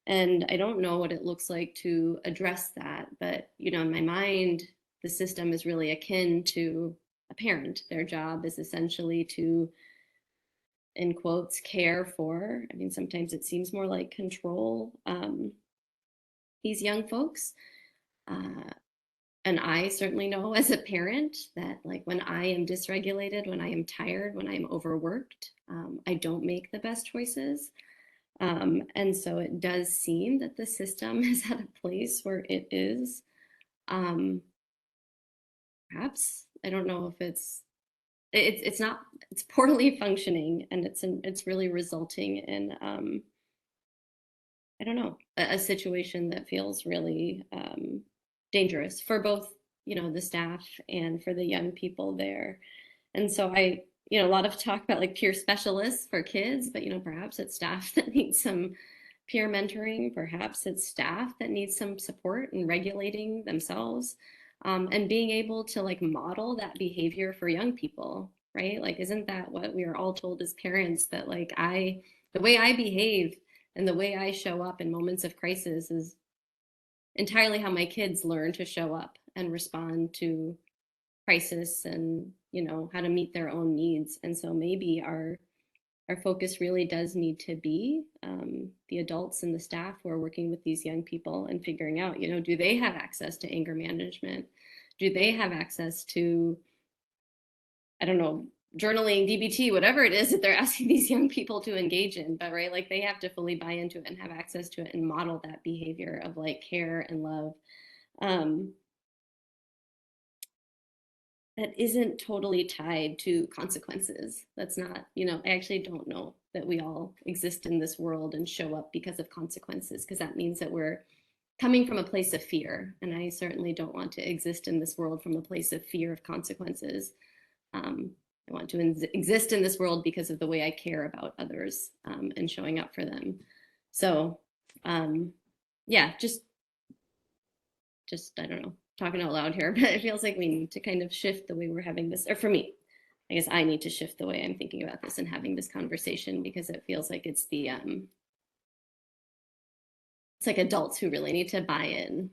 And I don't know what it looks like to address that, but you know, in my mind, the system is really akin to a parent. Their job is essentially to, in quotes, care for, I mean, sometimes it seems more like control these young folks. And I certainly know as a parent that like when I am dysregulated, when I am tired, when I'm overworked, I don't make the best choices. And so it does seem that the system is at a place where it is perhaps, I don't know if it's not, it's poorly functioning, and it's really resulting in I don't know, a situation that feels really dangerous for both, you know, the staff and for the young people there. And so you know, a lot of talk about like peer specialists for kids, but you know, perhaps it's staff that needs some peer mentoring, perhaps it's staff that needs some support in regulating themselves, and being able to like model that behavior for young people, right? Like, isn't that what we are all told as parents, that like the way I behave and the way I show up in moments of crisis is entirely how my kids learn to show up and respond to crisis, and you know, how to meet their own needs. And so maybe our focus really does need to be the adults and the staff who are working with these young people and figuring out, you know, do they have access to anger management? Do they have access to, I don't know, journaling, DBT, whatever it is that they're asking these young people to engage in? But right, like they have to fully buy into it and have access to it and model that behavior of like care and love. That isn't totally tied to consequences. That's not, you know, I actually don't know that we all exist in this world and show up because of consequences, because that means that we're coming from a place of fear. And I certainly don't want to exist in this world from a place of fear of consequences. I want to exist in this world because of the way I care about others and showing up for them. So yeah, just I don't know, talking out loud here, but it feels like we need to kind of shift the way we're having this, or for me, I guess I need to shift the way I'm thinking about this and having this conversation, because it feels like it's the, it's like adults who really need to buy in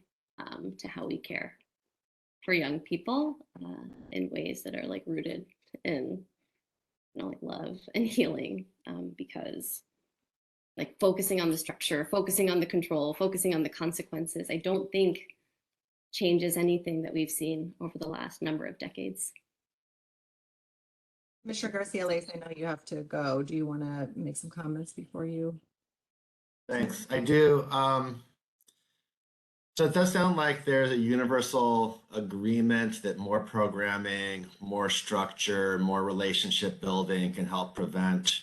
to how we care for young people in ways that are like rooted in, you know, like love and healing, because like focusing on the structure, focusing on the control, focusing on the consequences, I don't think changes anything that we've seen over the last number of decades. Commissioner Garcia Lace, I know you have to go. Do you want to make some comments before you? Thanks, I do. So it does sound like there's a universal agreement that more programming, more structure, more relationship building can help prevent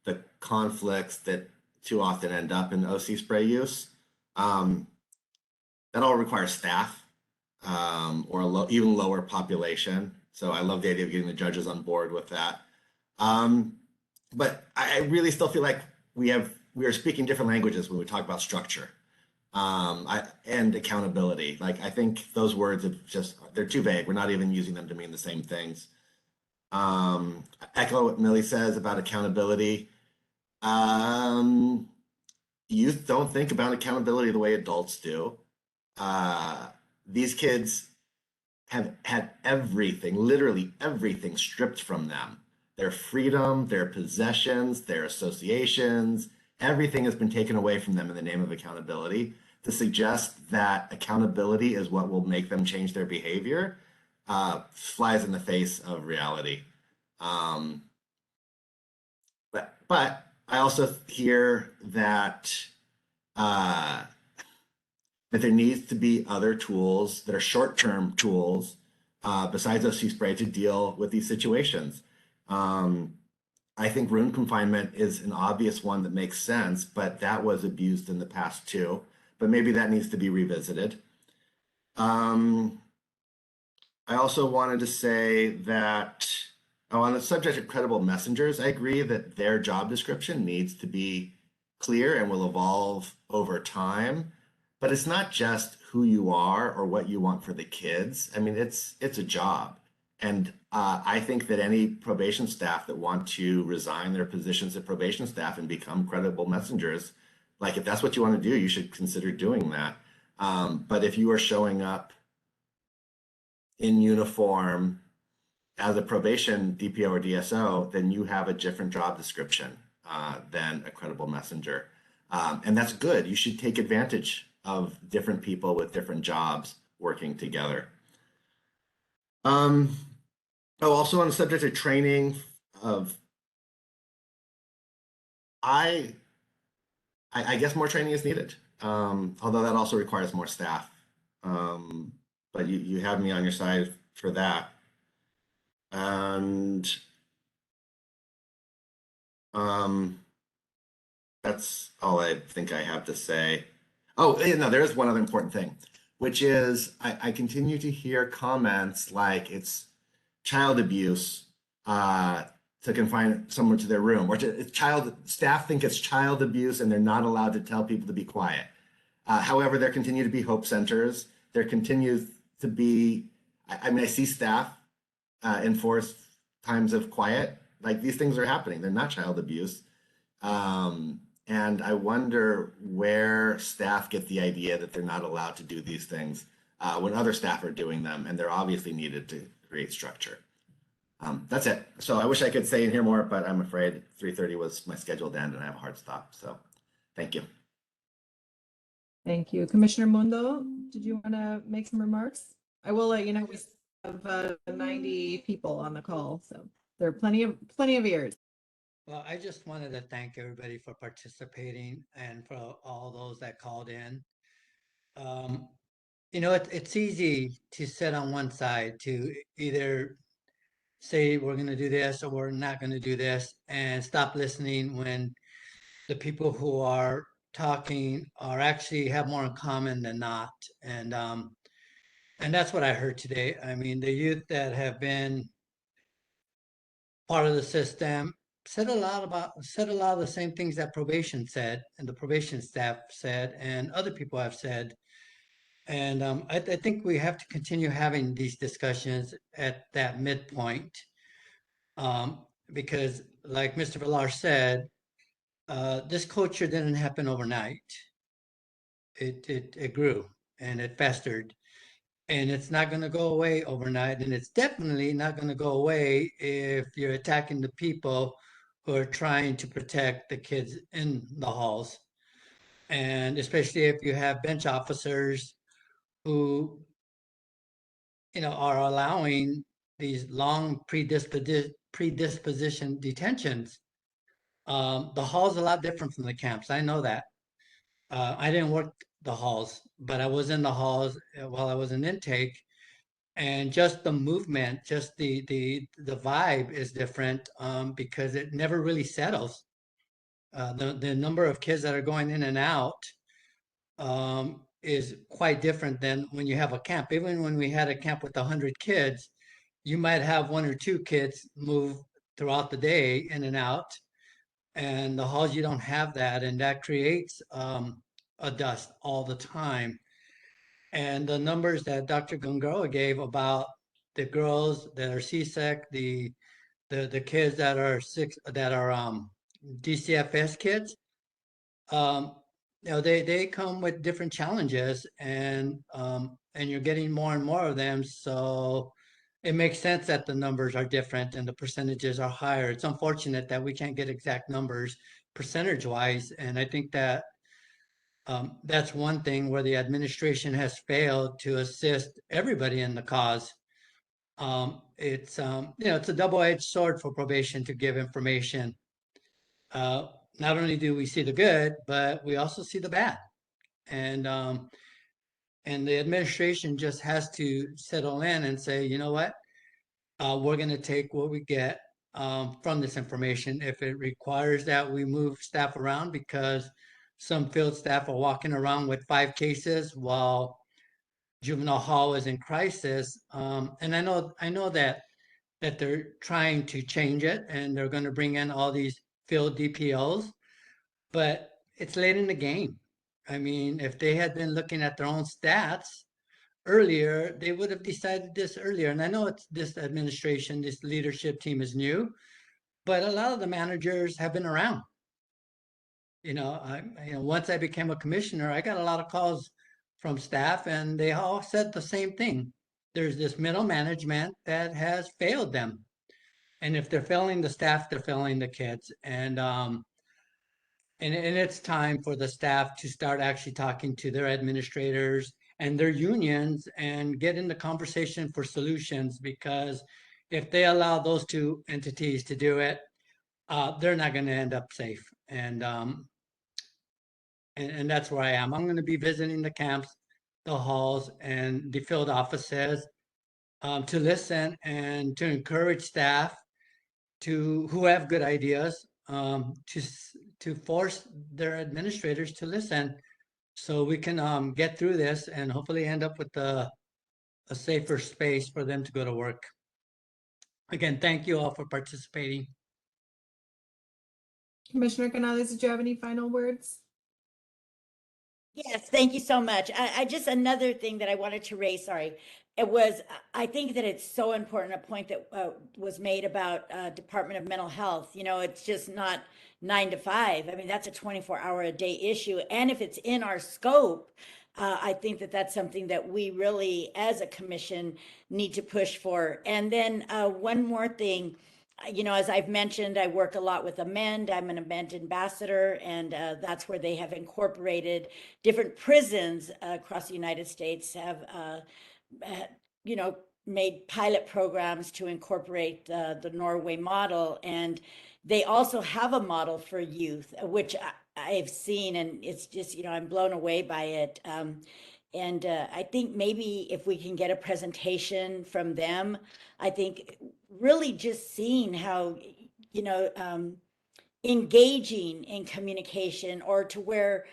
the conflicts that too often end up in OC spray use. That all requires staff or even lower population. So I love the idea of getting the judges on board with that. But I really still feel like we are speaking different languages when we talk about structure and accountability. Like, I think those words they're too vague. We're not even using them to mean the same things. Echo what Millie says about accountability. Youth don't think about accountability the way adults do. These kids have had everything, literally everything stripped from them. Their freedom, their possessions, their associations, everything has been taken away from them in the name of accountability. To suggest that accountability is what will make them change their behavior flies in the face of reality. But I also hear that that there needs to be other tools that are short-term tools besides OC spray to deal with these situations. I think room confinement is an obvious one that makes sense, but that was abused in the past too. But maybe that needs to be revisited. I also wanted to say that on the subject of credible messengers, I agree that their job description needs to be clear and will evolve over time. But it's not just who you are or what you want for the kids. I mean, it's a job. And I think that any probation staff that want to resign their positions as probation staff and become credible messengers, like if that's what you want to do, you should consider doing that. But if you are showing up in uniform as a probation DPO or DSO, then you have a different job description than a credible messenger. And that's good. You should take advantage of different people with different jobs working together. Also on the subject of training I guess more training is needed, although that also requires more staff. But you have me on your side for that. And that's all I think I have to say. Oh, no, there is one other important thing, which is I continue to hear comments like it's child abuse to confine someone to their room, or staff think it's child abuse and they're not allowed to tell people to be quiet. However, there continue to be hope centers. There continues to be, I mean, I see staff enforce times of quiet. Like these things are happening. They're not child abuse. And I wonder where staff get the idea that they're not allowed to do these things when other staff are doing them, and they're obviously needed to create structure. That's it. So I wish I could say and hear more, but I'm afraid 3:30 was my scheduled end and I have a hard stop. So thank you. Thank you. Commissioner Mundo, did you want to make some remarks? I will let you know we have 90 people on the call, so there are plenty of ears. Well, I just wanted to thank everybody for participating and for all those that called in. You know, it's easy to sit on one side, to either say we're going to do this or we're not going to do this, and stop listening when the people who are talking are actually have more in common than not. And that's what I heard today. I mean, the youth that have been part of the system said a lot of the same things that probation said and the probation staff said and other people have said. And I think we have to continue having these discussions at that midpoint because like Mr. Villar said, this culture didn't happen overnight. It grew and it festered, and it's not going to go away overnight. And it's definitely not going to go away if you're attacking the people who are trying to protect the kids in the halls. And especially if you have bench officers who, you know, are allowing these long predisposition detentions. The hall's a lot different from the camps. I know that. I didn't work the halls, but I was in the halls while I was in intake, and just the movement, just the vibe is different because it never really settles. The number of kids that are going in and out is quite different than when you have a camp. Even when we had a camp with 100 kids, you might have 1 or 2 kids move throughout the day in and out. And the halls, you don't have that, and that creates a dust all the time. And the numbers that Dr. Gongoa gave about the girls that are CSEC, the kids that are DCFS kids, you know, they come with different challenges, and and you're getting more and more of them. So it makes sense that the numbers are different and the percentages are higher. It's unfortunate that we can't get exact numbers percentage wise. And I think that that's one thing where the administration has failed to assist everybody in the cause. It's it's a double-edged sword for probation to give information. Not only do we see the good, but we also see the bad. And the administration just has to settle in and say, you know what, we're going to take what we get from this information. If it requires that we move staff around because some field staff are walking around with 5 cases while juvenile hall is in crisis. And I know that they're trying to change it and they're going to bring in all these field DPOs, but it's late in the game. I mean, if they had been looking at their own stats earlier, they would have decided this earlier. And I know it's this administration, this leadership team is new, but a lot of the managers have been around. Once I became a commissioner, I got a lot of calls from staff and they all said the same thing. There's this middle management that has failed them. And if they're failing the staff, they're failing the kids. And it's time for the staff to start actually talking to their administrators and their unions and get in the conversation for solutions, because if they allow those 2 entities to do it, they're not going to end up safe. And that's where I am. I'm going to be visiting the camps, the halls, and the field offices to listen and to encourage staff who have good ideas to force their administrators to listen, so we can get through this and hopefully end up with a safer space for them to go to work. Again, thank you all for participating. Commissioner Canales, did you have any final words? Yes, thank you so much. I just, another thing that I wanted to raise, sorry, it was, I think that it's so important, a point that was made about Department of Mental Health. It's just not 9 to 5. I mean, that's a 24-hour-a-day issue. And if it's in our scope, I think that that's something that we really, as a commission, need to push for. And then one more thing. As I've mentioned, I work a lot with Amend. I'm an Amend ambassador, and that's where they have incorporated different prisons across the United States have, made pilot programs to incorporate the Norway model. And they also have a model for youth, which I've seen, and it's just, I'm blown away by it. And I think maybe if we can get a presentation from them, I think really just seeing how, engaging in communication, or to where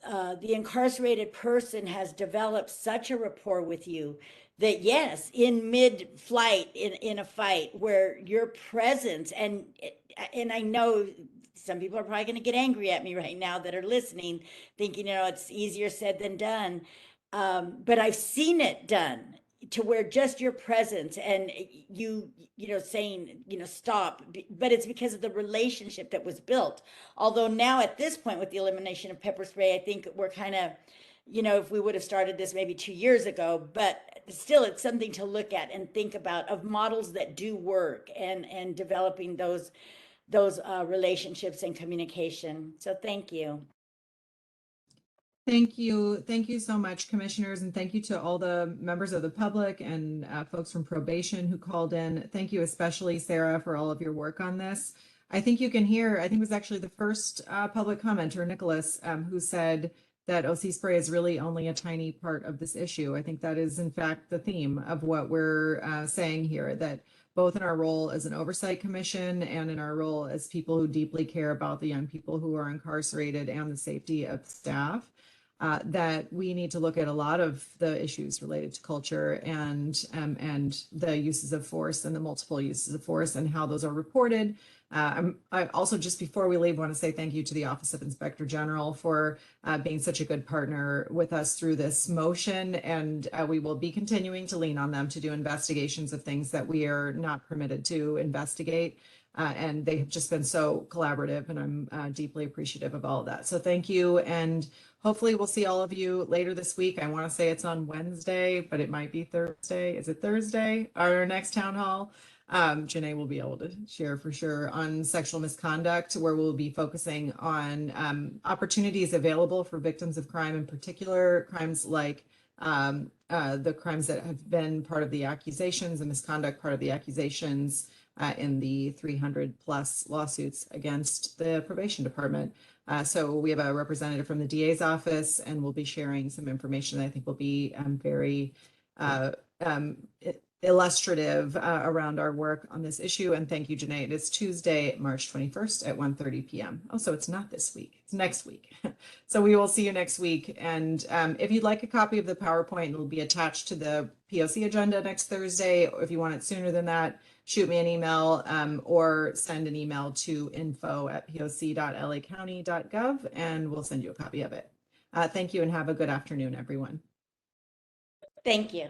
the incarcerated person has developed such a rapport with you that, yes, in mid-flight, in a fight, where your presence, and I know some people are probably going to get angry at me right now that are listening, thinking, it's easier said than done. But I've seen it done, to where just your presence and you saying, stop, but it's because of the relationship that was built. Although now at this point, with the elimination of pepper spray, I think we're kind of, if we would have started this maybe 2 years ago, but still it's something to look at and think about, of models that do work, and developing those relationships and communication. So thank you. Thank you. Thank you so much, commissioners, and thank you to all the members of the public and folks from probation who called in. Thank you especially, Sarah, for all of your work on this. I think you can hear, I think it was actually the first public commenter, Nicholas, who said that OC spray is really only a tiny part of this issue. I think that is, in fact, the theme of what we're saying here, that both in our role as an oversight commission and in our role as people who deeply care about the young people who are incarcerated and the safety of staff, that we need to look at a lot of the issues related to culture and the uses of force and the multiple uses of force and how those are reported. I also, just before we leave, want to say thank you to the Office of Inspector General for being such a good partner with us through this motion. And we will be continuing to lean on them to do investigations of things that we are not permitted to investigate. And they have just been so collaborative, and I'm deeply appreciative of all of that. So thank you. And hopefully we'll see all of you later this week. I want to say it's on Wednesday, but it might be Thursday. Is it Thursday? Our next town hall. Janae will be able to share for sure on sexual misconduct, where we'll be focusing on opportunities available for victims of crime, in particular crimes like the crimes that have been part of the accusations, the misconduct part of the accusations in the 300 plus lawsuits against the probation department. So we have a representative from the DA's office, and we'll be sharing some information that I think will be very illustrative around our work on this issue. And thank you, Janae. It is Tuesday, March 21st at 1:30 p.m. Oh, so it's not this week, it's next week. So we will see you next week. And if you'd like a copy of the PowerPoint, it'll be attached to the POC agenda next Thursday. Or if you want it sooner than that, shoot me an email or send an email to info@poc.lacounty.gov, and we'll send you a copy of it. Thank you and have a good afternoon, everyone. Thank you.